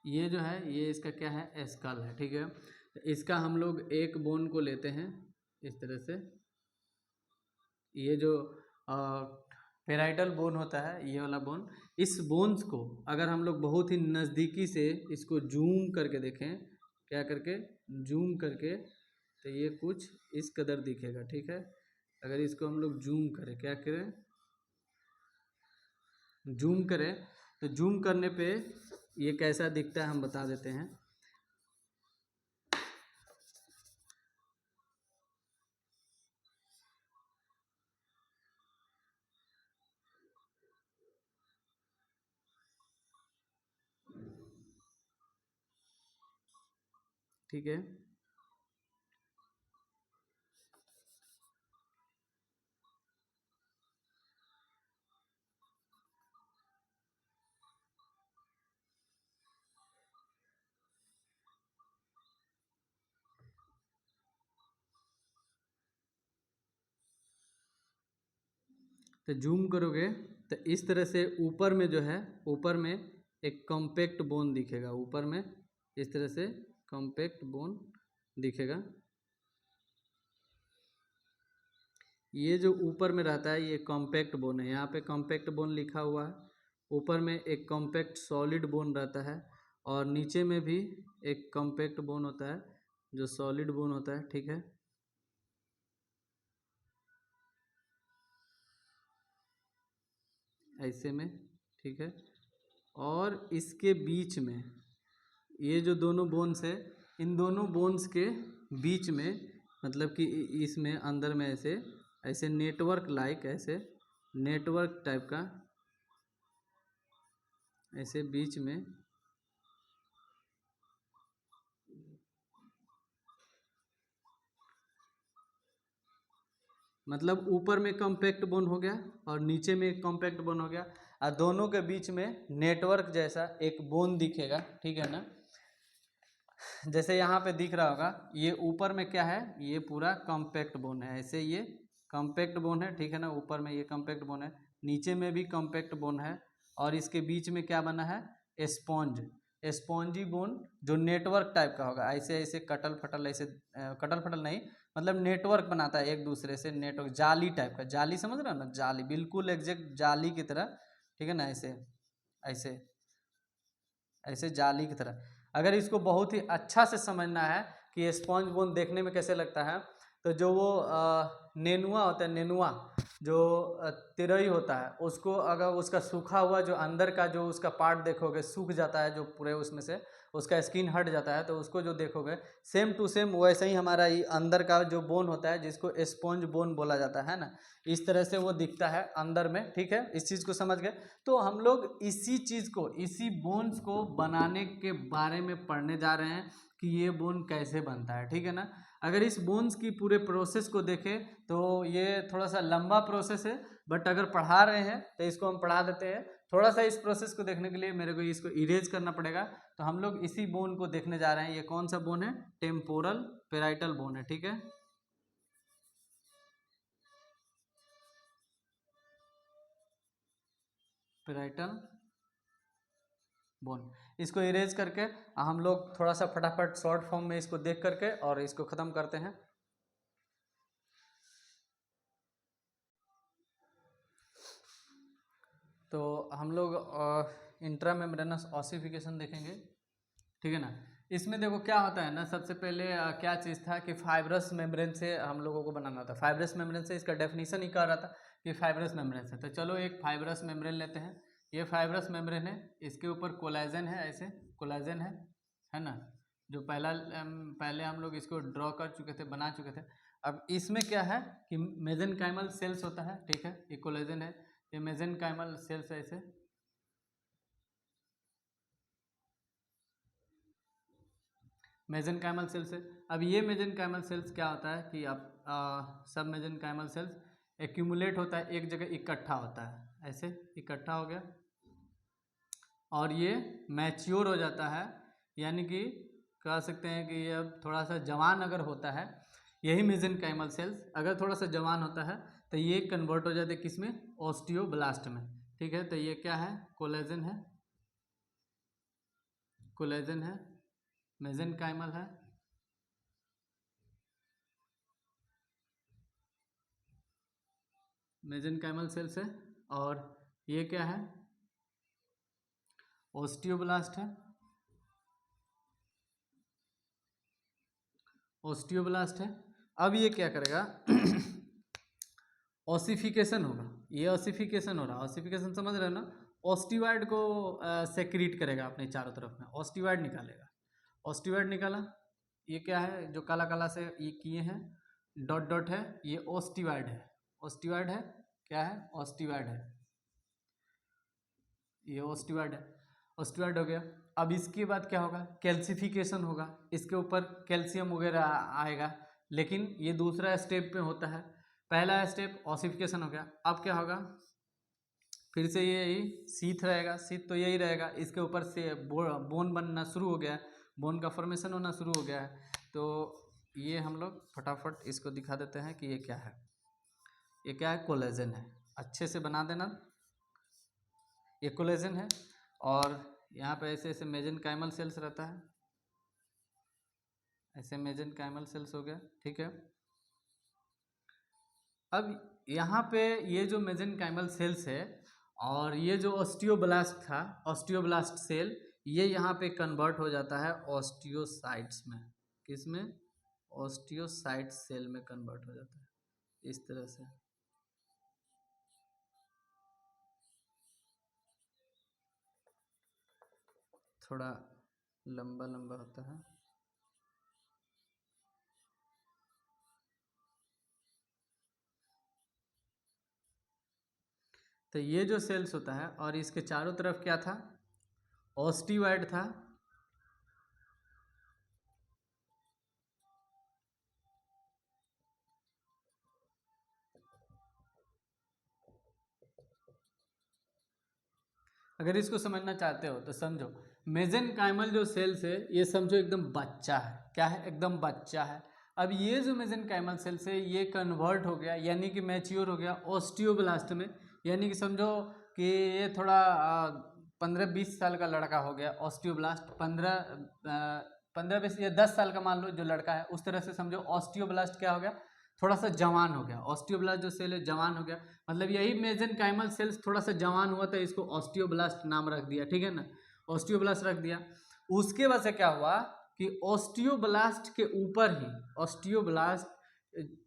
ये जो है ये इसका क्या है, स्कल है, ठीक है। तो इसका हम लोग एक बोन को लेते हैं इस तरह से, ये जो पेराइटल बोन होता है, ये वाला बोन, इस बोन्स को अगर हम लोग बहुत ही नज़दीकी से इसको जूम करके देखें, क्या करके जूम करके, तो ये कुछ इस कदर दिखेगा, ठीक है। अगर इसको हम लोग जूम करें, क्या करें, जूम करें, तो जूम करने पे ये कैसा दिखता है हम बता देते हैं। ठीक है, तो जूम करोगे तो इस तरह से ऊपर में जो है, ऊपर में एक कॉम्पैक्ट बोन दिखेगा, ऊपर में इस तरह से कॉम्पैक्ट बोन दिखेगा। ये जो ऊपर में रहता है ये कॉम्पैक्ट बोन है, यहाँ पे कॉम्पैक्ट बोन लिखा हुआ है। ऊपर में एक कॉम्पैक्ट सॉलिड बोन रहता है और नीचे में भी एक कॉम्पैक्ट बोन होता है जो सॉलिड बोन होता है, ठीक है। ऐसे में, ठीक है। और इसके बीच में ये जो दोनों बोन्स है, इन दोनों बोन्स के बीच में, मतलब कि इसमें अंदर में ऐसे ऐसे नेटवर्क लाइक, ऐसे नेटवर्क टाइप का ऐसे बीच में, मतलब ऊपर में कॉम्पैक्ट बोन हो गया और नीचे में एक कॉम्पैक्ट बोन हो गया, और दोनों के बीच में नेटवर्क जैसा एक बोन दिखेगा, ठीक है ना। जैसे यहाँ पे दिख रहा होगा, ये ऊपर में क्या है, ये पूरा कॉम्पैक्ट बोन है, ऐसे ये कॉम्पैक्ट बोन है, ठीक है ना। ऊपर में ये कॉम्पैक्ट बोन है, नीचे में भी कॉम्पैक्ट बोन है, और इसके बीच में क्या बना है, स्पॉन्ज, स्पॉन्जी बोन जो नेटवर्क टाइप का होगा, ऐसे ऐसे कटल फटल, ऐसे कटल फटल नहीं, मतलब नेटवर्क बनाता है एक दूसरे से, नेटवर्क जाली टाइप का, जाली समझ रहे हो ना, जाली बिल्कुल एग्जैक्ट जाली की तरह, ठीक है ना। ऐसे ऐसे ऐसे जाली की तरह। अगर इसको बहुत ही अच्छा से समझना है कि ये स्पॉन्ज बोन देखने में कैसे लगता है, तो जो वो नेनुआ होता है, नेनुआ जो तिरई होता है, उसको अगर उसका सूखा हुआ जो अंदर का जो उसका पार्ट देखोगे, सूख जाता है जो पूरे उसमें से उसका स्किन हट जाता है, तो उसको जो देखोगे सेम टू सेम वैसे ही हमारा ये अंदर का जो बोन होता है जिसको स्पॉन्ज बोन बोला जाता है ना, इस तरह से वो दिखता है अंदर में, ठीक है। इस चीज़ को समझ गए। तो हम लोग इसी चीज़ को, इसी बोन्स को बनाने के बारे में पढ़ने जा रहे हैं कि ये बोन कैसे बनता है, ठीक है ना। अगर इस बोन्स की पूरे प्रोसेस को देखें तो ये थोड़ा सा लंबा प्रोसेस है, बट अगर पढ़ा रहे हैं तो इसको हम पढ़ा देते हैं। थोड़ा सा इस प्रोसेस को देखने के लिए मेरे को इसको इरेज करना पड़ेगा। तो हम लोग इसी बोन को देखने जा रहे हैं। ये कौन सा बोन है, टेम्पोरल पेराइटल बोन है, ठीक है। पेराइटल बोन, इसको इरेज करके हम लोग थोड़ा सा फटाफट शॉर्ट फॉर्म में इसको देख करके और इसको ख़त्म करते हैं। तो हम लोग इंट्रा मेम्ब्रेनस ऑसिफिकेशन देखेंगे, ठीक है ना। इसमें देखो क्या होता है ना, सबसे पहले क्या चीज़ था कि फाइब्रस मेम्ब्रेन से हम लोगों को बनाना था। फाइब्रस मेम्ब्रेन से इसका डेफिनेशन ही कह रहा था कि फाइब्रस मेम्ब्रेन से। तो चलो एक फाइब्रस मेम्ब्रेन लेते हैं। ये फाइब्रस मेम्ब्रेन है, इसके ऊपर कोलेजन है, ऐसे कोलेजन है ना, जो पहले हम लोग इसको ड्रॉ कर चुके थे, बना चुके थे। अब इसमें क्या है कि मेसेनकाइमल सेल्स होता है, ठीक है, ये कोलेजन है, ये मेसेनकाइमल सेल्स है, ऐसे मेसेनकाइमल सेल्स है। अब ये मेसेनकाइमल सेल्स क्या होता है कि आप सब मेसेनकाइमल सेल्स एक्यूमुलेट होता है, एक जगह इकट्ठा होता है, ऐसे इकट्ठा हो गया और ये मैच्योर हो जाता है, यानी कि कह सकते हैं कि ये अब थोड़ा सा जवान अगर होता है, यही मेसेनकाइमल सेल्स अगर थोड़ा सा जवान होता है तो ये कन्वर्ट हो जाते हैं किस में, ऑस्टियोब्लास्ट में, ठीक है। तो ये क्या है, कोलेजन है, कोलेजन है, मेसेनकाइमल है, मेसेनकाइमल सेल्स है, और ये क्या है, ऑस्टियोब्लास्ट है, ऑस्टियोब्लास्ट है। अब ये क्या करेगा ऑसिफिकेशन होगा, ये ऑसिफिकेशन हो रहा है, ऑसिफिकेशन समझ रहे हो ना, ऑस्टिवाइड को सेक्रीट करेगा अपने चारों तरफ में, ऑस्टिवाइड निकालेगा, ऑस्टिवाइड निकाला, ये क्या है जो काला काला से ये किए हैं डॉट डॉट है, ये ऑस्टिवाइड है, ऑस्टिवाइड है, क्या है, ऑस्टिवाइड है, ये ऑस्टिवाइड है, ऑस्टिवाइड हो गया। अब इसके बाद क्या होगा, कैल्सिफिकेशन होगा, इसके ऊपर कैल्शियम वगैरह आएगा, लेकिन ये दूसरा स्टेप पे होता है, पहला स्टेप ऑसिफिकेशन हो गया। अब क्या होगा, फिर से यही सीथ रहेगा, सीथ तो यही रहेगा, इसके ऊपर से बोन बनना शुरू हो गया है, बोन का फॉर्मेशन होना शुरू हो गया है। तो ये हम लोग फटाफट इसको दिखा देते हैं कि ये क्या है, ये क्या है, कोलेजन है, अच्छे से बना देना, ये कोलेजन है। और यहाँ पे ऐसे ऐसे मेसेनकाइमल सेल्स रहता है, ऐसे मेसेनकाइमल सेल्स हो गया, ठीक है। अब यहाँ पे ये जो मेसेनकाइमल सेल्स है और ये जो ऑस्टियोब्लास्ट था, ऑस्टियोब्लास्ट सेल, ये यहाँ पे कन्वर्ट हो जाता है ऑस्टियोसाइट्स में, किस में, ऑस्टियोसाइट सेल में कन्वर्ट हो जाता है, इस तरह से। थोड़ा लंबा लंबा होता है, तो ये जो सेल्स होता है और इसके चारों तरफ क्या था, ऑस्टिवाइड था, अगर इसको समझना चाहते हो तो समझो, मेसेनकाइमल जो सेल्स है ये समझो एकदम बच्चा है, क्या है, एकदम बच्चा है। अब ये जो मेसेनकाइमल सेल्स है ये कन्वर्ट हो गया, यानी कि मैच्योर हो गया ऑस्टियोब्लास्ट में, यानी कि समझो कि ये थोड़ा 15-20 साल का लड़का हो गया ऑस्टियोब्लास्ट, 15-20 या 10 साल का मान लो जो लड़का है, उस तरह से समझो ऑस्टियोब्लास्ट क्या हो गया, थोड़ा सा जवान हो गया, ऑस्टियोब्लास्ट जो सेल है जवान हो गया, मतलब यही मेसेनकाइमल सेल्स थोड़ा सा जवान हुआ था, इसको ऑस्टियोब्लास्ट नाम रख दिया, ठीक है ना, ऑस्टियोब्लास्ट रख दिया। उसके बाद से क्या हुआ कि ऑस्टियोब्लास्ट के ऊपर ही ऑस्टियोब्लास्ट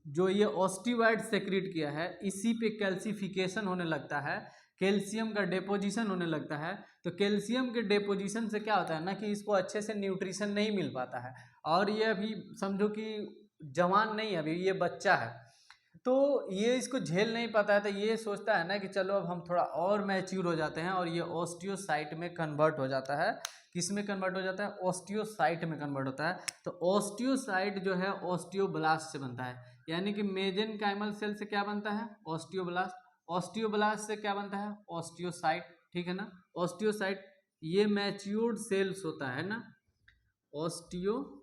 जो ये ऑस्टिवाइड सेक्रेट किया है, इसी पे कैल्सिफिकेशन होने लगता है, कैल्शियम का डेपोजिशन होने लगता है। तो कैल्शियम के डेपोजिशन से क्या होता है ना कि इसको अच्छे से न्यूट्रिशन नहीं मिल पाता है, और ये अभी समझो कि जवान नहीं है, अभी ये बच्चा है, तो ये इसको झेल नहीं पाता है, तो ये सोचता है ना कि चलो अब हम थोड़ा और मैच्योर हो जाते हैं, और ये ऑस्टियोसाइट में कन्वर्ट हो जाता है, किस में कन्वर्ट हो जाता है, ऑस्टियोसाइट में कन्वर्ट होता है। तो ऑस्टियोसाइट जो है ऑस्टियोब्लास्ट से बनता है, यानी कि मेसेनकाइमल सेल से क्या बनता है, ऑस्टियोब्लास्ट, ऑस्टियोब्लास्ट से क्या बनता है, ऑस्टियोसाइट, ठीक है ना, ऑस्टियोसाइट ये मैच्योर्ड सेल्स होता है ना, ऑस्टियोसाइट,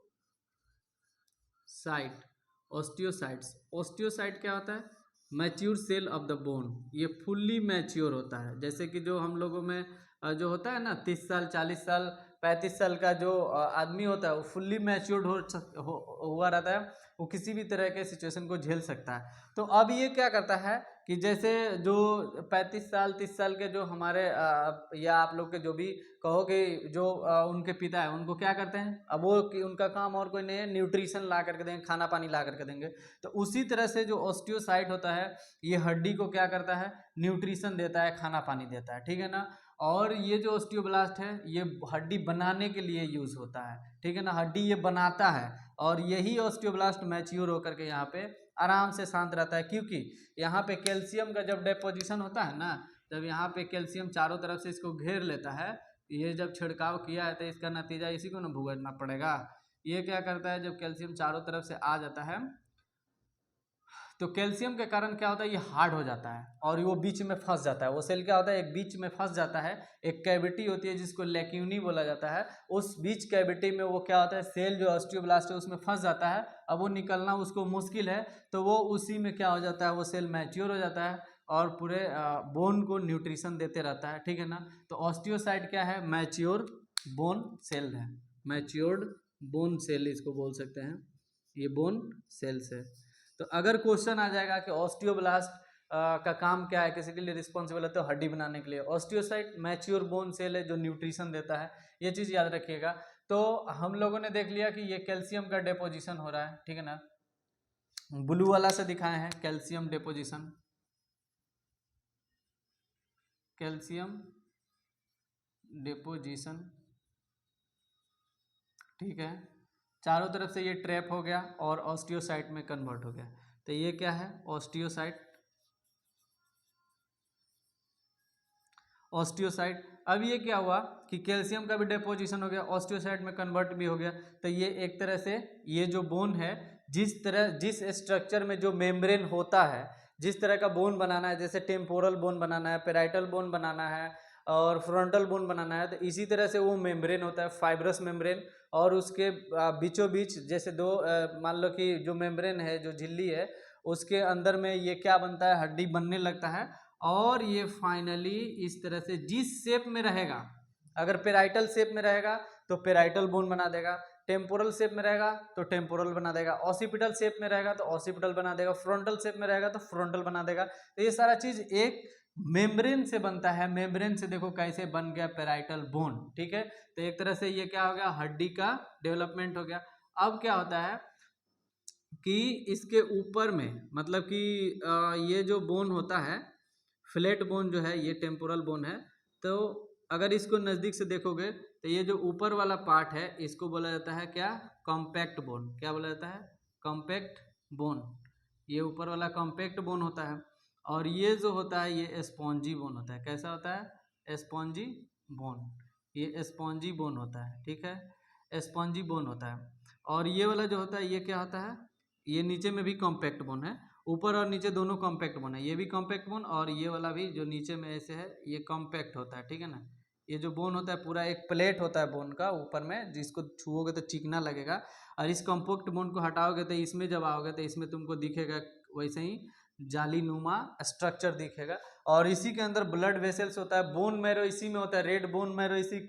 ऑस्टियोसाइट्स, ऑस्टियोसाइट क्या होता है, mature cell of the bone, ये फुल्ली मैच्योर होता है, जैसे कि जो हम लोगों में जो होता है ना 30 साल 40 साल 35 साल का जो आदमी होता है वो फुल्ली मैच्योर्ड हुआ रहता है, वो किसी भी तरह के सिचुएशन को झेल सकता है। तो अब ये क्या करता है कि जैसे जो 35 साल 30 साल के जो हमारे या आप लोग के जो भी कहो कि जो उनके पिता है, उनको क्या करते हैं, अब वो कि उनका काम और कोई नहीं है, न्यूट्रिशन ला करके देंगे, खाना पानी ला करके देंगे। तो उसी तरह से जो ऑस्टियोसाइट होता है ये हड्डी को क्या करता है, न्यूट्रिशन देता है, खाना पानी देता है, ठीक है ना। और ये जो ऑस्टियोब्लास्ट है ये हड्डी बनाने के लिए यूज होता है, ठीक है ना, हड्डी ये बनाता है। और यही ऑस्टियोब्लास्ट मैच्योर होकर के यहाँ पे आराम से शांत रहता है, क्योंकि यहाँ पे कैल्शियम का जब डेपोजिशन होता है ना, जब यहाँ पे कैल्शियम चारों तरफ से इसको घेर लेता है, ये जब छिड़काव किया है तो इसका नतीजा इसी को ना भुगतना पड़ेगा। ये क्या करता है, जब कैल्शियम चारों तरफ से आ जाता है तो कैल्शियम के कारण क्या होता है, ये हार्ड हो जाता है और वो बीच में फंस जाता है। वो सेल क्या होता है, एक बीच में फंस जाता है, एक कैविटी होती है जिसको लैक्यूनी बोला जाता है। उस बीच कैविटी में वो क्या होता है, सेल जो ऑस्टियोब्लास्ट है उसमें फंस जाता है। अब वो निकलना उसको मुश्किल है, तो वो उसी में क्या हो जाता है, वो सेल मैच्योर हो जाता है और पूरे बोन को न्यूट्रिशन देते रहता है, ठीक है ना। तो ऑस्टियोसाइट क्या है, मैच्योर बोन सेल है, मैच्योर्ड बोन सेल इसको बोल सकते हैं, ये बोन सेल्स है। तो अगर क्वेश्चन आ जाएगा कि ऑस्टियोब्लास्ट का काम क्या है, किसी के लिए रिस्पॉन्सिबल है, तो हड्डी बनाने के लिए। ऑस्टियोसाइट मैच्योर बोन सेल है जो न्यूट्रिशन देता है, ये चीज़ याद रखिएगा। तो हम लोगों ने देख लिया कि ये कैल्शियम का डेपोजिशन हो रहा है, ठीक है ना। ब्लू वाला से दिखाए हैं कैल्शियम डेपोजिशन, कैल्शियम डेपोजिशन, ठीक है। चारों तरफ से ये ट्रैप हो गया और ऑस्टियोसाइट में कन्वर्ट हो गया। तो ये क्या है, ऑस्टियोसाइट, ऑस्टियोसाइट। अब ये क्या हुआ कि कैल्शियम का भी डेपोजिशन हो गया, ऑस्टियोसाइट में कन्वर्ट भी हो गया। तो ये एक तरह से ये जो बोन है, जिस स्ट्रक्चर में जो मेम्ब्रेन होता है, जिस तरह का बोन बनाना है, जैसे टेम्पोरल बोन बनाना है, पेराइटल बोन बनाना है और फ्रंटल बोन बनाना है, तो इसी तरह से वो मेम्ब्रेन होता है, फाइब्रस मेम्ब्रेन। और उसके बीचों बीच जैसे दो मान लो कि जो मेम्ब्रेन है, जो झिल्ली है, उसके अंदर में ये क्या बनता है, हड्डी बनने लगता है। और ये फाइनली इस तरह से जिस शेप में रहेगा, अगर पेराइटल शेप में रहेगा तो पेराइटल बोन बना देगा, टेम्पोरल शेप में रहेगा तो टेम्पोरल बना देगा, ऑसिपिटल शेप में रहेगा तो ऑसिपिटल बना देगा, फ्रंटल शेप में रहेगा तो फ्रंटल बना देगा। तो ये सारा चीज एक मेम्ब्रेन से बनता है। मेम्ब्रेन से देखो कैसे बन गया पेराइटल बोन, ठीक है। तो एक तरह से ये क्या हो गया, हड्डी का डेवलपमेंट हो गया। अब क्या होता है कि इसके ऊपर में मतलब कि ये जो बोन होता है, फ्लैट बोन जो है, ये टेम्पोरल बोन है। तो अगर इसको नज़दीक से देखोगे तो ये जो ऊपर वाला पार्ट है इसको बोला जाता है क्या, कॉम्पैक्ट बोन। क्या बोला जाता है, कॉम्पैक्ट बोन। ये ऊपर वाला कॉम्पैक्ट बोन होता है। और ये जो होता है ये स्पॉन्जी बोन होता है। कैसा होता है, स्पॉन्जी बोन। ये स्पॉन्जी बोन होता है, ठीक है, स्पॉन्जी बोन होता है। और ये वाला जो होता है ये क्या होता है, ये नीचे में भी कॉम्पैक्ट बोन है, ऊपर और नीचे दोनों कॉम्पैक्ट बोन है। ये भी कॉम्पैक्ट बोन और ये वाला भी जो नीचे में ऐसे है ये कॉम्पैक्ट होता है, ठीक है ना। ये जो बोन होता है पूरा एक प्लेट होता है बोन का ऊपर में, जिसको छुओगे तो चिकना लगेगा। और इस कॉम्पैक्ट बोन को हटाओगे तो इसमें जब आओगे तो इसमें तुमको दिखेगा वैसे ही जालीनुमा स्ट्रक्चर दिखेगा। और इसी के अंदर ब्लड वेसल्स होता है, बोन मैरो इसी में होता है, रेड बोन मैरो इसी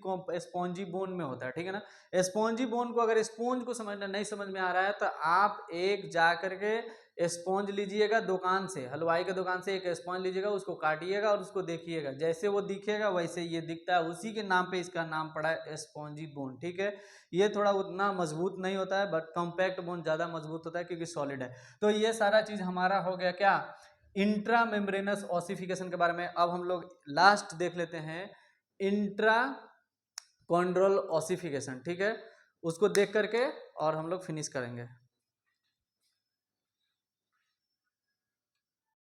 स्पॉन्जी बोन में होता है, ठीक है ना। स्पॉन्जी बोन को अगर स्पॉन्ज को समझना नहीं समझ में आ रहा है तो आप एक जा करके स्पॉन्ज लीजिएगा दुकान से, हलवाई के दुकान से एक स्पॉन्ज लीजिएगा, उसको काटिएगा और उसको देखिएगा, जैसे वो दिखेगा वैसे ये दिखता है, उसी के नाम पे इसका नाम पड़ा है स्पॉन्जी बोन, ठीक है। ये थोड़ा उतना मजबूत नहीं होता है बट कॉम्पैक्ट बोन ज़्यादा मजबूत होता है क्योंकि सॉलिड है। तो ये सारा चीज़ हमारा हो गया क्या, इंट्रा मेम्ब्रेनस ऑसिफिकेशन के बारे में। अब हम लोग लास्ट देख लेते हैं इंट्रा कॉन्ड्रोल ऑसिफिकेशन, ठीक है, उसको देख करके और हम लोग फिनिश करेंगे।